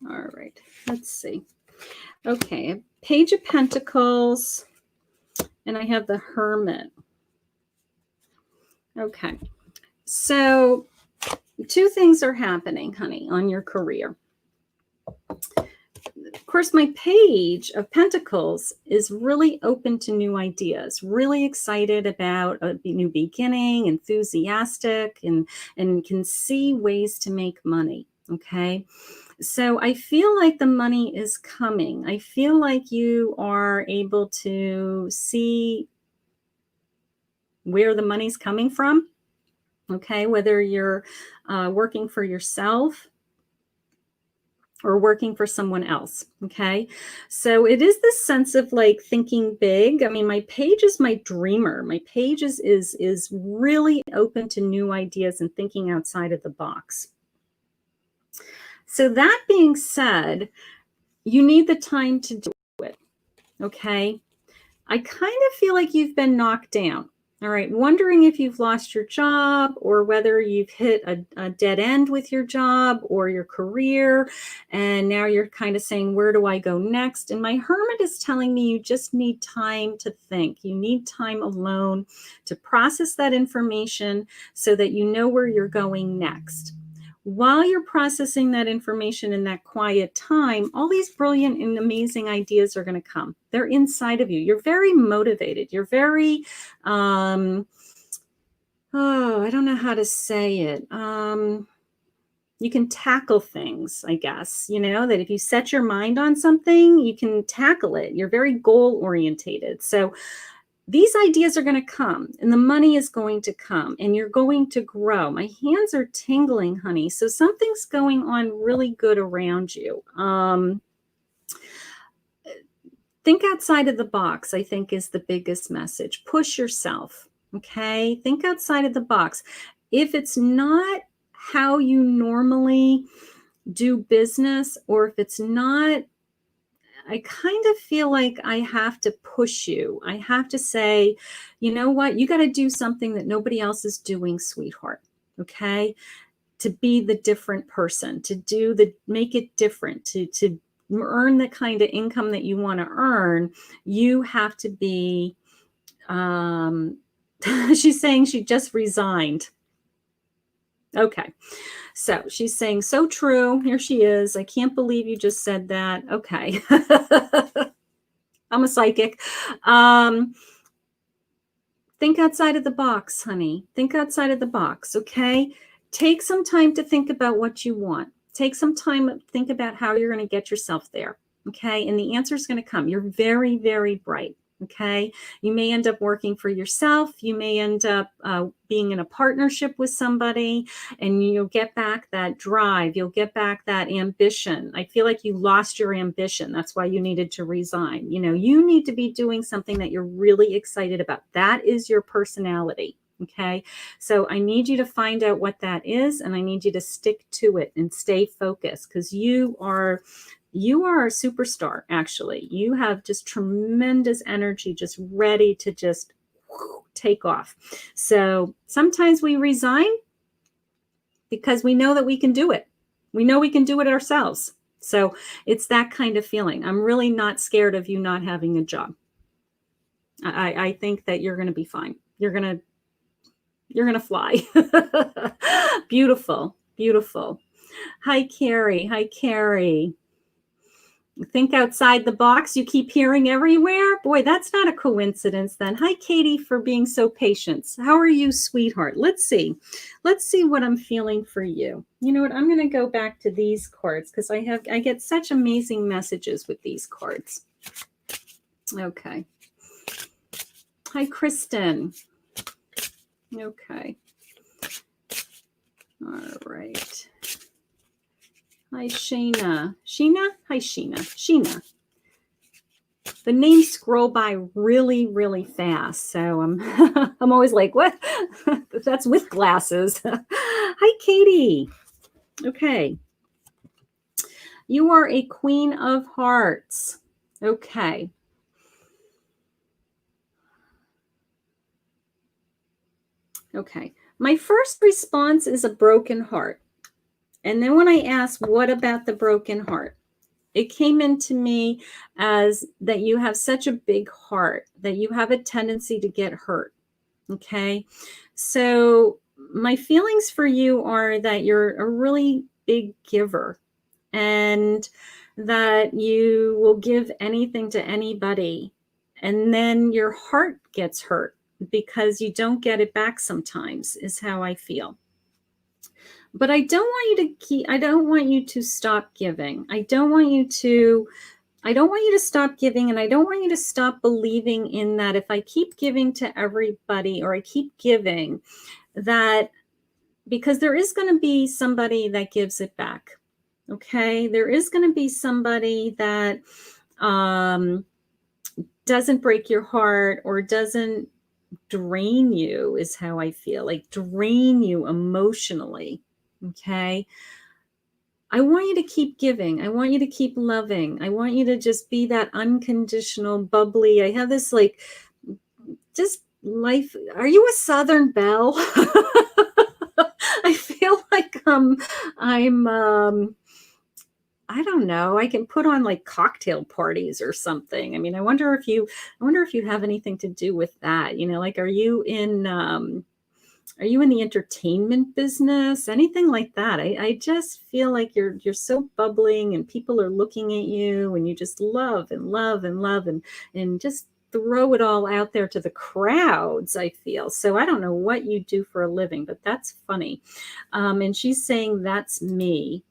All right. Let's see. Okay. Page of Pentacles. And I have the Hermit. Okay. So two things are happening, honey, on your career. Of course, my page of Pentacles is really open to new ideas, really excited about a new beginning, enthusiastic, and can see ways to make money. Okay. So I feel like the money is coming. I feel like you are able to see where the money's coming from. Okay. Whether you're working for yourself or working for someone else. Okay. So it is this sense of like thinking big. I mean, my page is my dreamer. My page is really open to new ideas and thinking outside of the box. So that being said, you need the time to do it. Okay. I kind of feel like you've been knocked down. All right. Wondering if you've lost your job or whether you've hit a dead end with your job or your career. And now you're kind of saying, where do I go next? And my hermit is telling me you just need time to think. You need time alone to process that information so that you know where you're going next. While you're processing that information in that quiet time, all these brilliant and amazing ideas are going to come. They're inside of you. You're very motivated. You're very, I don't know how to say it. You can tackle things, I guess, that if you set your mind on something, you can tackle it. You're very goal orientated. So these ideas are going to come and the money is going to come and you're going to grow. My hands are tingling, honey. So something's going on really good around you. Think outside of the box, I think, is the biggest message. Push yourself. Okay. Think outside of the box. If it's not how you normally do business, or if it's not, I kind of feel like I have to push you. I have to say, you know what? You got to do something that nobody else is doing, sweetheart. Okay. To be the different person, make it different, to earn the kind of income that you want to earn. You have to be, she's saying she just resigned. Okay. So she's saying, so true. Here she is. I can't believe you just said that. Okay. I'm a psychic. Think outside of the box, honey. Think outside of the box. Okay. Take some time to think about what you want. Take some time to think about how you're going to get yourself there. Okay. And the answer is going to come. You're very, very bright. Okay. You may end up working for yourself. You may end up being in a partnership with somebody, and you'll get back that drive. You'll get back that ambition. I feel like you lost your ambition. That's why you needed to resign. You need to be doing something that you're really excited about. That is your personality. Okay. So I need you to find out what that is, and I need you to stick to it and stay focused, because you are a superstar. Actually, you have just tremendous energy, just ready to just take off. So sometimes we resign because we know that we can do it. We know we can do it ourselves. So it's that kind of feeling. I'm really not scared of you not having a job. I think that you're going to be fine. You're going to fly. Beautiful, beautiful. Hi, Carrie. Hi, Carrie. Think outside the box. You keep hearing everywhere. Boy, that's not a coincidence then. Hi, Katie, for being so patient. How are you, sweetheart? Let's see. Let's see what I'm feeling for you. You know what? I'm going to go back to these cards because I get such amazing messages with these cards. Okay. Hi, Kristen. Okay. All right. Hi, Sheena. Sheena? Hi, Sheena. Sheena. The names scroll by really, really fast. So I'm always like, what? That's with glasses. Hi, Katie. Okay. You are a Queen of Hearts. Okay. Okay. My first response is a broken heart. And then when I asked, what about the broken heart? It came into me as that you have such a big heart, that you have a tendency to get hurt. Okay. So my feelings for you are that you're a really big giver, and that you will give anything to anybody. And then your heart gets hurt because you don't get it back sometimes, is how I feel. But I don't want you to stop giving. I don't want you to stop giving, and I don't want you to stop believing in that if I keep giving to everybody, or I keep giving, that because there is going to be somebody that gives it back. Okay, there is going to be somebody that doesn't break your heart or doesn't drain you, is how I feel, like drain you emotionally. Okay. I want you to keep giving. I want you to keep loving. I want you to just be that unconditional, bubbly. I have this like just life. Are you a Southern Belle? I feel like I'm I don't know. I can put on like cocktail parties or something. I mean, I wonder if you have anything to do with that. You know, like are you in the entertainment business? Anything like that? I just feel like you're so bubbling and people are looking at you and you just love and love and love and just throw it all out there to the crowds, I feel. So I don't know what you do for a living, but that's funny. And she's saying, that's me.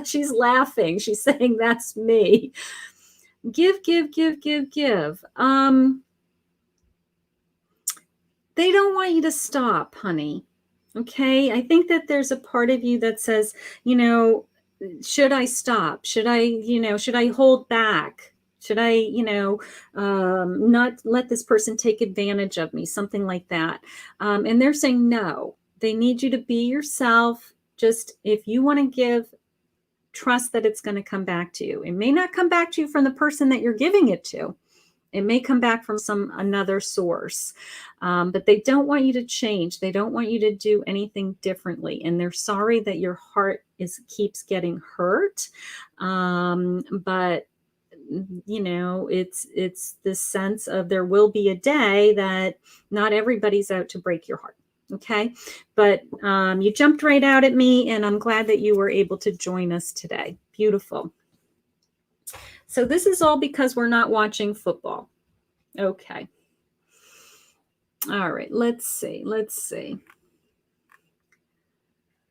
She's laughing. She's saying, that's me. Give, give, give, give, give. They don't want you to stop, honey. Okay. I think that there's a part of you that says, you know, should I stop? Should I hold back? Should I, not let this person take advantage of me? Something like that. And they're saying no. They need you to be yourself. Just if you want to give, trust that it's going to come back to you. It may not come back to you from the person that you're giving it to. It may come back from another source, but they don't want you to change. They don't want you to do anything differently, and they're sorry that your heart keeps getting hurt. But you know, it's this sense of there will be a day that not everybody's out to break your heart. Okay, but you jumped right out at me, and I'm glad that you were able to join us today. Beautiful. So this is all because we're not watching football. Okay. All right. Let's see.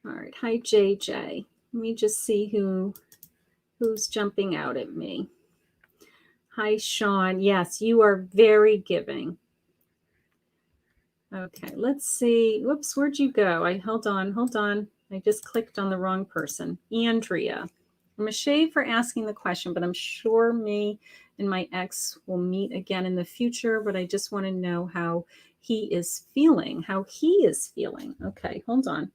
All right. Hi, JJ. Let me just see who's jumping out at me. Hi, Sean. Yes, you are very giving. Okay. Let's see. Whoops. Where'd you go? Hold on. I just clicked on the wrong person. Andrea. I'm ashamed for asking the question, but I'm sure me and my ex will meet again in the future, but I just want to know how he is feeling. Okay, hold on.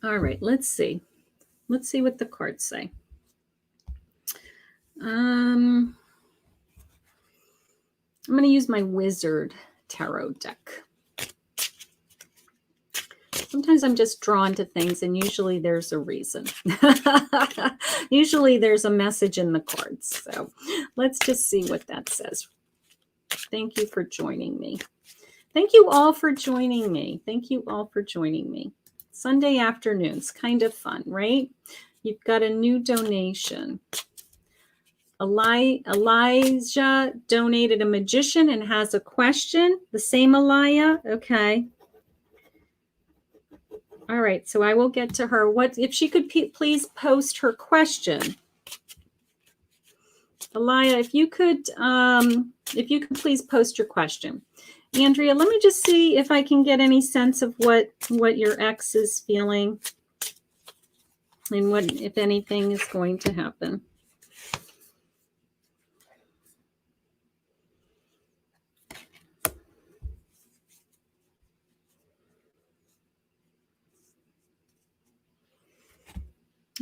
All right, let's see. Let's see what the cards say. I'm going to use my Wizard Tarot deck. Sometimes I'm just drawn to things, and usually there's a reason. Usually there's a message in the cards. So let's just see what that says. Thank you for joining me. Thank you all for joining me. Sunday afternoons, kind of fun, right? You've got a new donation. Elijah donated a magician and has a question. The same Elijah? Okay. All right, so I will get to her. What if she could please post her question? Elijah, if you could please post your question. Andrea, let me just see if I can get any sense of what your ex is feeling and what, if anything, is going to happen.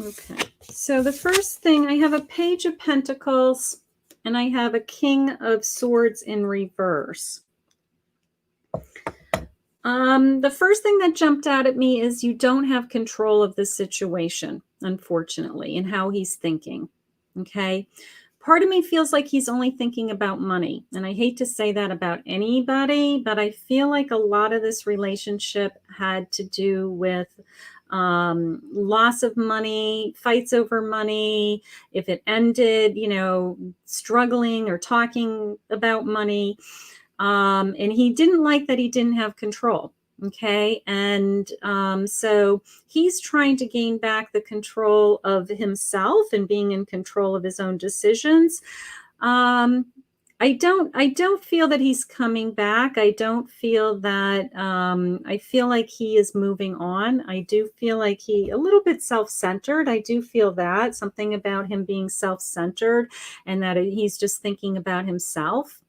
Okay, so the first thing, I have a Page of Pentacles and I have a King of Swords in reverse. The first thing that jumped out at me is you don't have control of the situation, unfortunately, and how he's thinking. Okay. Part of me feels like he's only thinking about money. And I hate to say that about anybody, but I feel like a lot of this relationship had to do with loss of money, fights over money. If it ended, struggling or talking about money. And he didn't like that he didn't have control. Okay. And so he's trying to gain back the control of himself and being in control of his own decisions. I don't feel that he's coming back. I don't feel that, I feel like he is moving on. I do feel like a little bit self-centered. I do feel that something about him being self-centered and that he's just thinking about himself.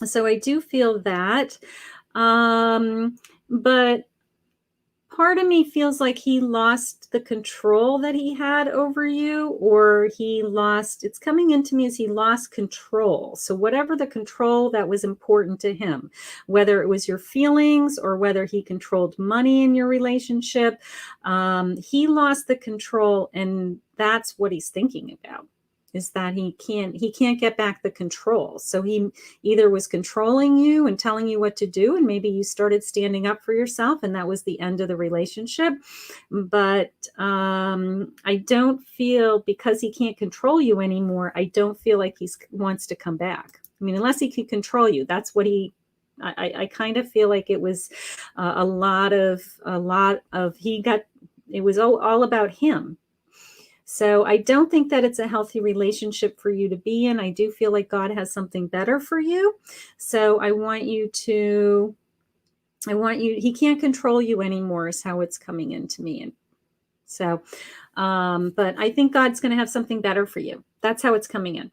So I do feel that. But part of me feels like he lost the control that he had over you, or it's coming into me as he lost control. So whatever the control that was important to him, whether it was your feelings or whether he controlled money in your relationship, he lost the control, and that's what he's thinking about. Is that he can't get back the control. So he either was controlling you and telling you what to do, and maybe you started standing up for yourself, and that was the end of the relationship. But I don't feel, because he can't control you anymore, I don't feel like he wants to come back. I mean, unless he can control you, that's what I kind of feel like it was a lot of it was all about him. So I don't think that it's a healthy relationship for you to be in. I do feel like God has something better for you. So he can't control you anymore is how it's coming into me. And so, but I think God's going to have something better for you. That's how it's coming in.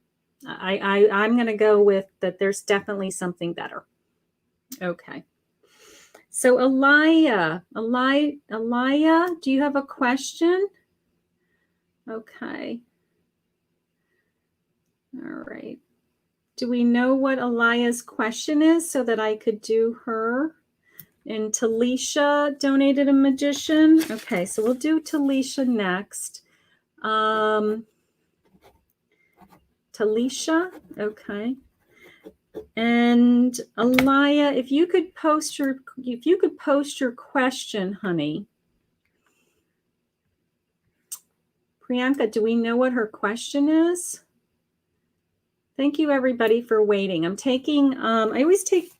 I'm going to go with that. There's definitely something better. Okay. So Elia, do you have a question? Okay. All right. Do we know what Elia's question is so that I could do her? And Talisha donated a magician. Okay, so we'll do Talisha next. Talisha, okay. And Elia, if you could post your question, honey. Priyanka, do we know what her question is? Thank you, everybody, for waiting. I'm taking, I always take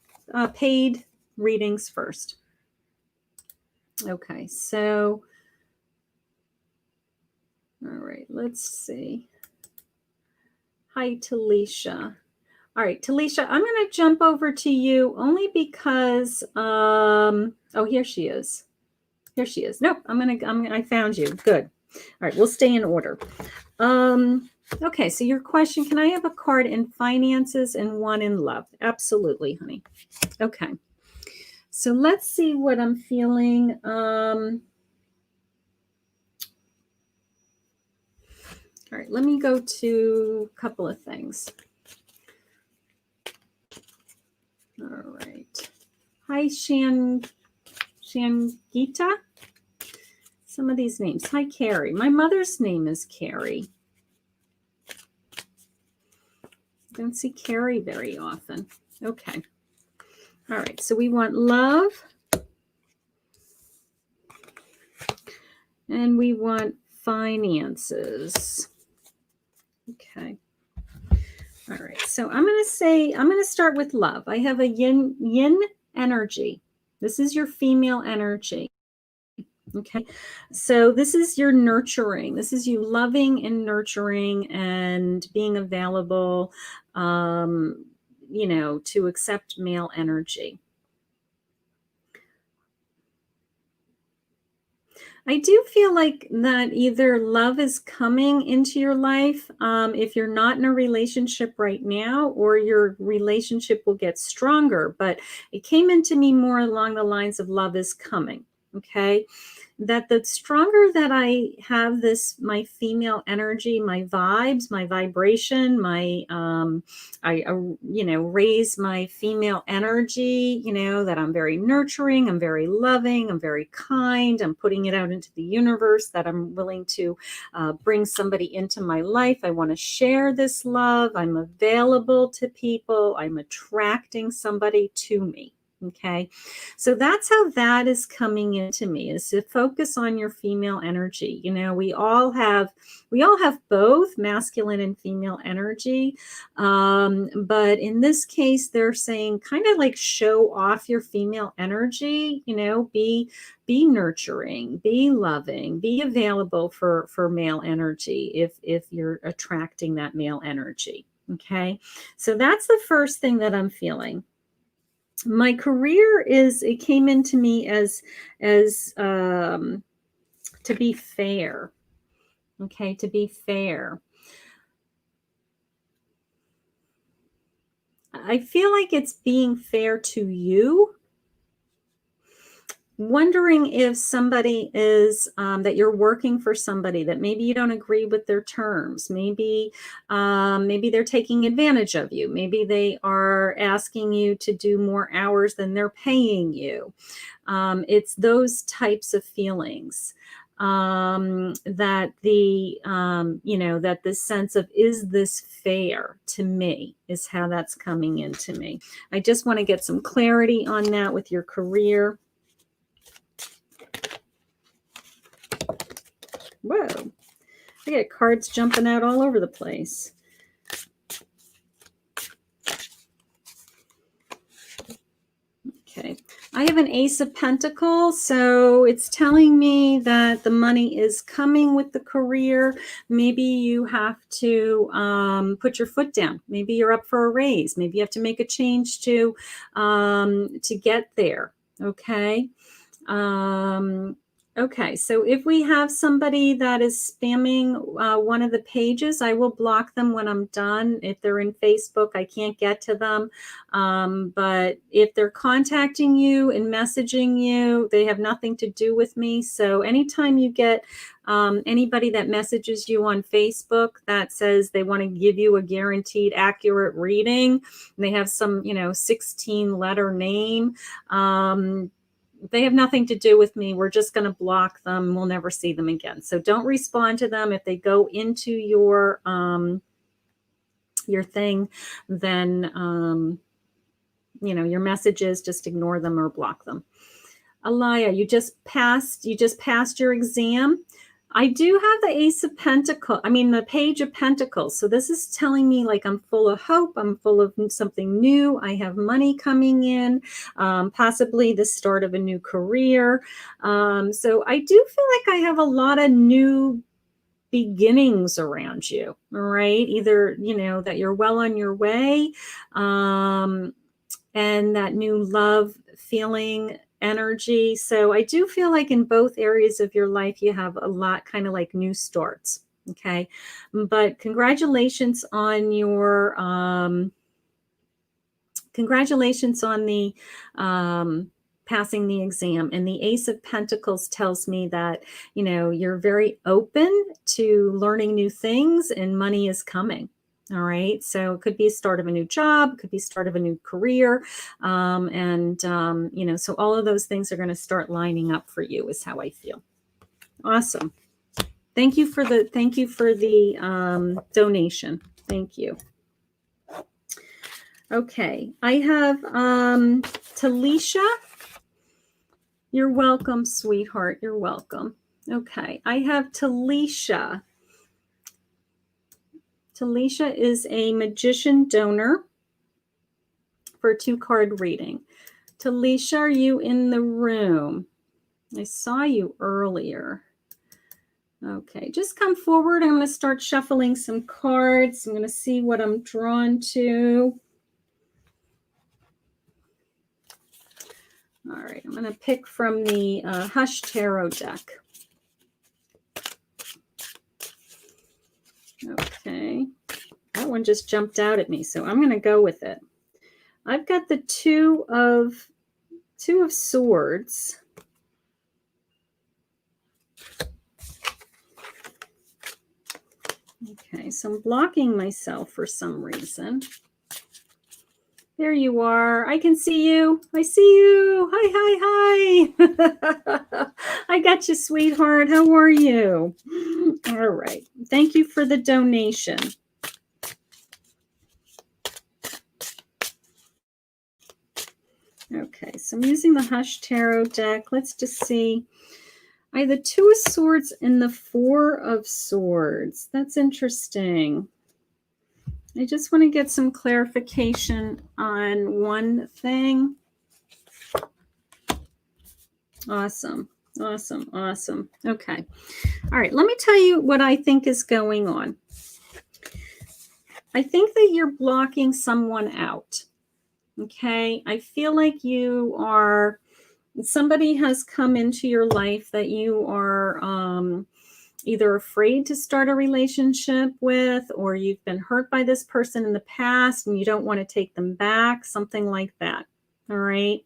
paid readings first. Okay, so, all right, let's see. Hi, Talisha. All right, Talisha, I'm going to jump over to you only because, oh, here she is. Here she is. Nope, I found you. Good. All right, we'll stay in order. Okay, so your question, can I have a card in finances and one in love? Absolutely, honey. Okay. So let's see what I'm feeling. All right, let me go to a couple of things. All right. Hi, Shangita. Some of these names. Hi, Carrie. My mother's name is Carrie. Don't see Carrie very often. Okay. All right. So we want love. And we want finances. Okay. All right. So I'm going to start with love. I have a yin energy. This is your female energy. Okay. So this is your nurturing. This is you loving and nurturing and being available, to accept male energy. I do feel like that either love is coming into your life if you're not in a relationship right now, or your relationship will get stronger. But it came into me more along the lines of love is coming. Okay. That the stronger that I have my female energy, my vibes, my vibration, I raise my female energy, that I'm very nurturing, I'm very loving, I'm very kind, I'm putting it out into the universe, that I'm willing to bring somebody into my life. I want to share this love. I'm available to people. I'm attracting somebody to me. Okay. So that's how that is coming into me, is to focus on your female energy. We all have both masculine and female energy. But in this case, they're saying kind of like show off your female energy, be nurturing, be loving, be available for male energy if you're attracting that male energy. Okay. So that's the first thing that I'm feeling. My career it came into me as to be fair. Okay. To be fair. I feel like it's being fair to you. Wondering if somebody is that you're working for somebody that maybe you don't agree with their terms. Maybe they're taking advantage of you. Maybe they are asking you to do more hours than they're paying you. It's those types of feelings that that the sense of, is this fair to me, is how that's coming into me. I just want to get some clarity on that with your career. Whoa, I get cards jumping out all over the place. Okay, I have an Ace of Pentacles, so it's telling me that the money is coming with the career. Maybe you have to put your foot down. Maybe you're up for a raise. Maybe you have to make a change to get there. Okay. Okay, so if we have somebody that is spamming one of the pages, I will block them when I'm done. If they're in Facebook, I can't get to them. But if they're contacting you and messaging you, they have nothing to do with me. So anytime you get anybody that messages you on Facebook that says they want to give you a guaranteed accurate reading, and they have some, 16-letter name, they have nothing to do with me. We're just going to block them. We'll never see them again. So don't respond to them. If they go into your thing, then, your messages, just ignore them or block them. Alaya, you just passed your exam. I do have the Ace of Pentacles. The Page of Pentacles. So this is telling me like I'm full of hope. I'm full of something new. I have money coming in, possibly the start of a new career. So I do feel like I have a lot of new beginnings around you, right? Either, that you're well on your way, and that new love feeling energy. So I do feel like in both areas of your life, you have a lot kind of like new starts. Okay. But congratulations on your, the passing the exam. And the Ace of Pentacles tells me that, you're very open to learning new things and money is coming. All right. So it could be a start of a new job, it could be start of a new career. So all of those things are going to start lining up for you, is how I feel. Awesome. Thank you for the donation. Thank you. Okay. I have Talisha. You're welcome, sweetheart. You're welcome. Okay. I have Talisha. Talisha is a magician donor for a 2-card reading. Talisha, are you in the room? I saw you earlier. Okay, just come forward. I'm going to start shuffling some cards. I'm going to see what I'm drawn to. All right, I'm going to pick from the Hush Tarot deck. Okay, that one just jumped out at me, so I'm going to go with it. I've got the Two of Swords. Okay, so I'm blocking myself for some reason. There you are. I can see you. I see you. Hi, hi, hi. I got you, sweetheart. How are you? All right. Thank you for the donation. Okay, so I'm using the Hush Tarot deck. Let's just see. I have the Two of Swords and the Four of Swords. That's interesting. I just want to get some clarification on one thing. Awesome. Awesome. Awesome. Okay. All right. Let me tell you what I think is going on. I think that you're blocking someone out. Okay. I feel like somebody has come into your life that you are either afraid to start a relationship with, or you've been hurt by this person in the past and you don't want to take them back, something like that. All right.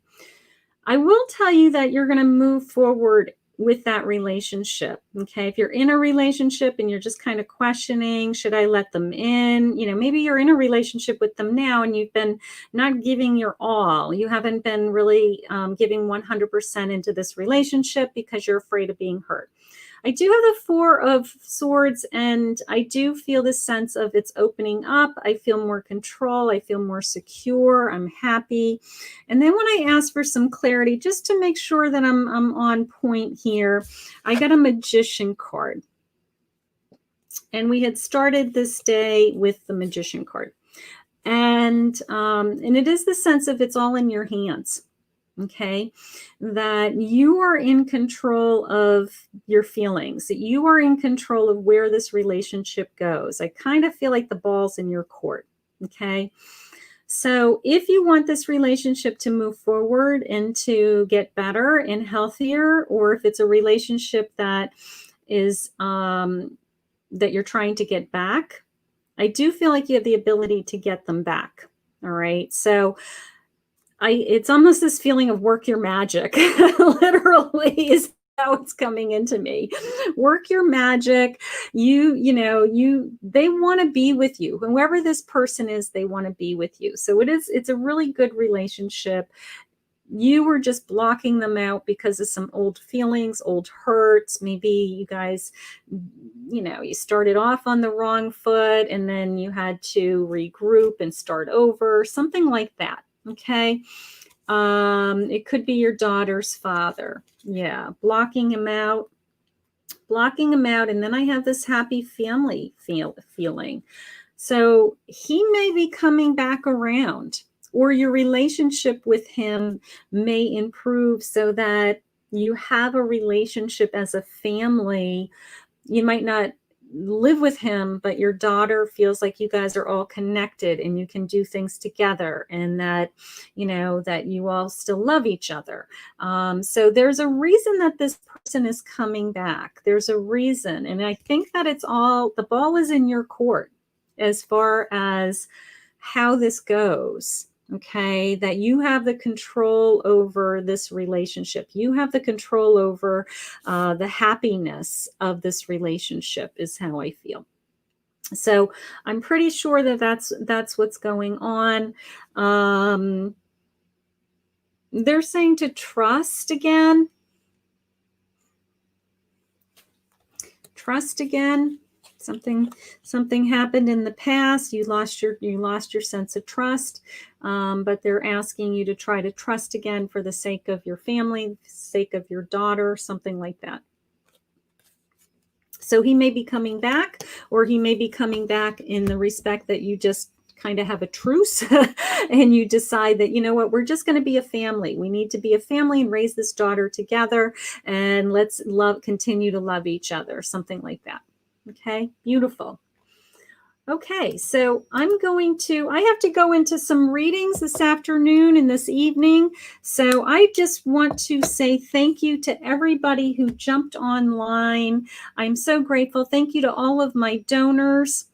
I will tell you that you're going to move forward with that relationship. Okay. If you're in a relationship and you're just kind of questioning, should I let them in? Maybe you're in a relationship with them now and you've been not giving your all. You haven't been really giving 100% into this relationship because you're afraid of being hurt. I do have the Four of Swords, and I do feel this sense of it's opening up. I feel more control. I feel more secure. I'm happy. And then when I ask for some clarity, just to make sure that I'm on point here, I got a Magician card. And we had started this day with the Magician card. And it is the sense of it's all in your hands. Okay, that you are in control of your feelings, that you are in control of where this relationship goes. I kind of feel like the ball's in your court. Okay, so if you want this relationship to move forward and to get better and healthier, or if it's a relationship that is that you're trying to get back, I do feel like you have the ability to get them back. All right, so it's almost this feeling of work your magic, literally is how it's coming into me. Work your magic. They want to be with you. Whoever this person is, they want to be with you. So it's a really good relationship. You were just blocking them out because of some old feelings, old hurts. Maybe you guys, you started off on the wrong foot and then you had to regroup and start over, something like that. Okay. It could be your daughter's father. Yeah. Blocking him out. And then I have this happy family feeling. So he may be coming back around, or your relationship with him may improve so that you have a relationship as a family. You might not live with him, but your daughter feels like you guys are all connected and you can do things together, and that you all still love each other. So there's a reason that this person is coming back. There's a reason, and I think that the ball is in your court as far as how this goes. Okay, that you have the control over this relationship. You have the control over the happiness of this relationship is how I feel. So I'm pretty sure that that's what's going on. They're saying to trust again. Trust again. Something happened in the past. You lost your sense of trust, but they're asking you to try to trust again for the sake of your family, sake of your daughter, something like that. So he may be coming back, or he may be coming back in the respect that you just kind of have a truce and you decide that, we're just going to be a family. We need to be a family and raise this daughter together, and let's continue to love each other, something like that. Okay, beautiful. Okay, so I have to go into some readings this afternoon and this evening. So I just want to say thank you to everybody who jumped online. I'm so grateful. Thank you to all of my donors.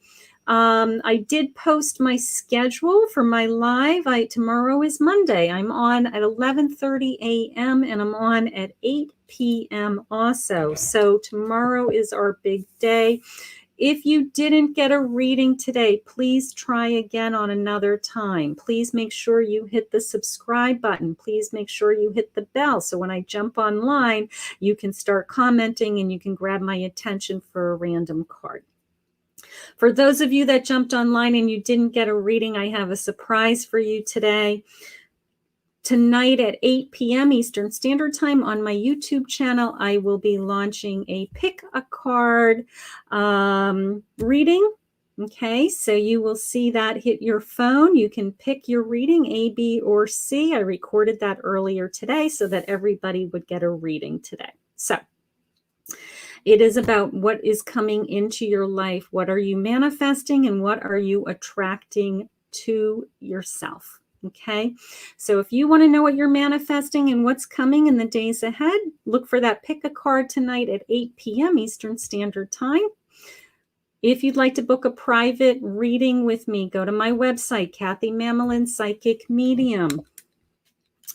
I did post my schedule for my live. Tomorrow is Monday. I'm on at 11:30 a.m. and I'm on at 8 p.m. also. So tomorrow is our big day. If you didn't get a reading today, please try again on another time. Please make sure you hit the subscribe button. Please make sure you hit the bell, so when I jump online, you can start commenting and you can grab my attention for a random card. For those of you that jumped online and you didn't get a reading, I have a surprise for you today. Tonight at 8 p.m. Eastern Standard Time on my YouTube channel, I will be launching a pick a card reading. Okay, so you will see that hit your phone. You can pick your reading, A, B, or C. I recorded that earlier today so that everybody would get a reading today. So, It is about what is coming into your life. What are you manifesting and what are you attracting to yourself? Okay, so if you want to know what you're manifesting and what's coming in the days ahead, look for that pick a card tonight at 8 p.m. Eastern Standard Time. If you'd like to book a private reading with me, go to my website, Kathy Mamolen Psychic Medium,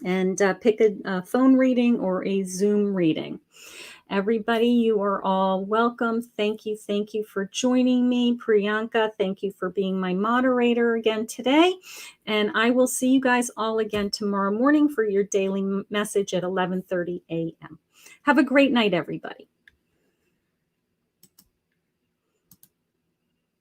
and pick a phone reading or a Zoom reading. Everybody, you are all welcome. Thank you for joining me. Priyanka, thank you for being my moderator again today. And I will see you guys all again tomorrow morning for your daily message at 11:30 a.m. Have a great night, everybody.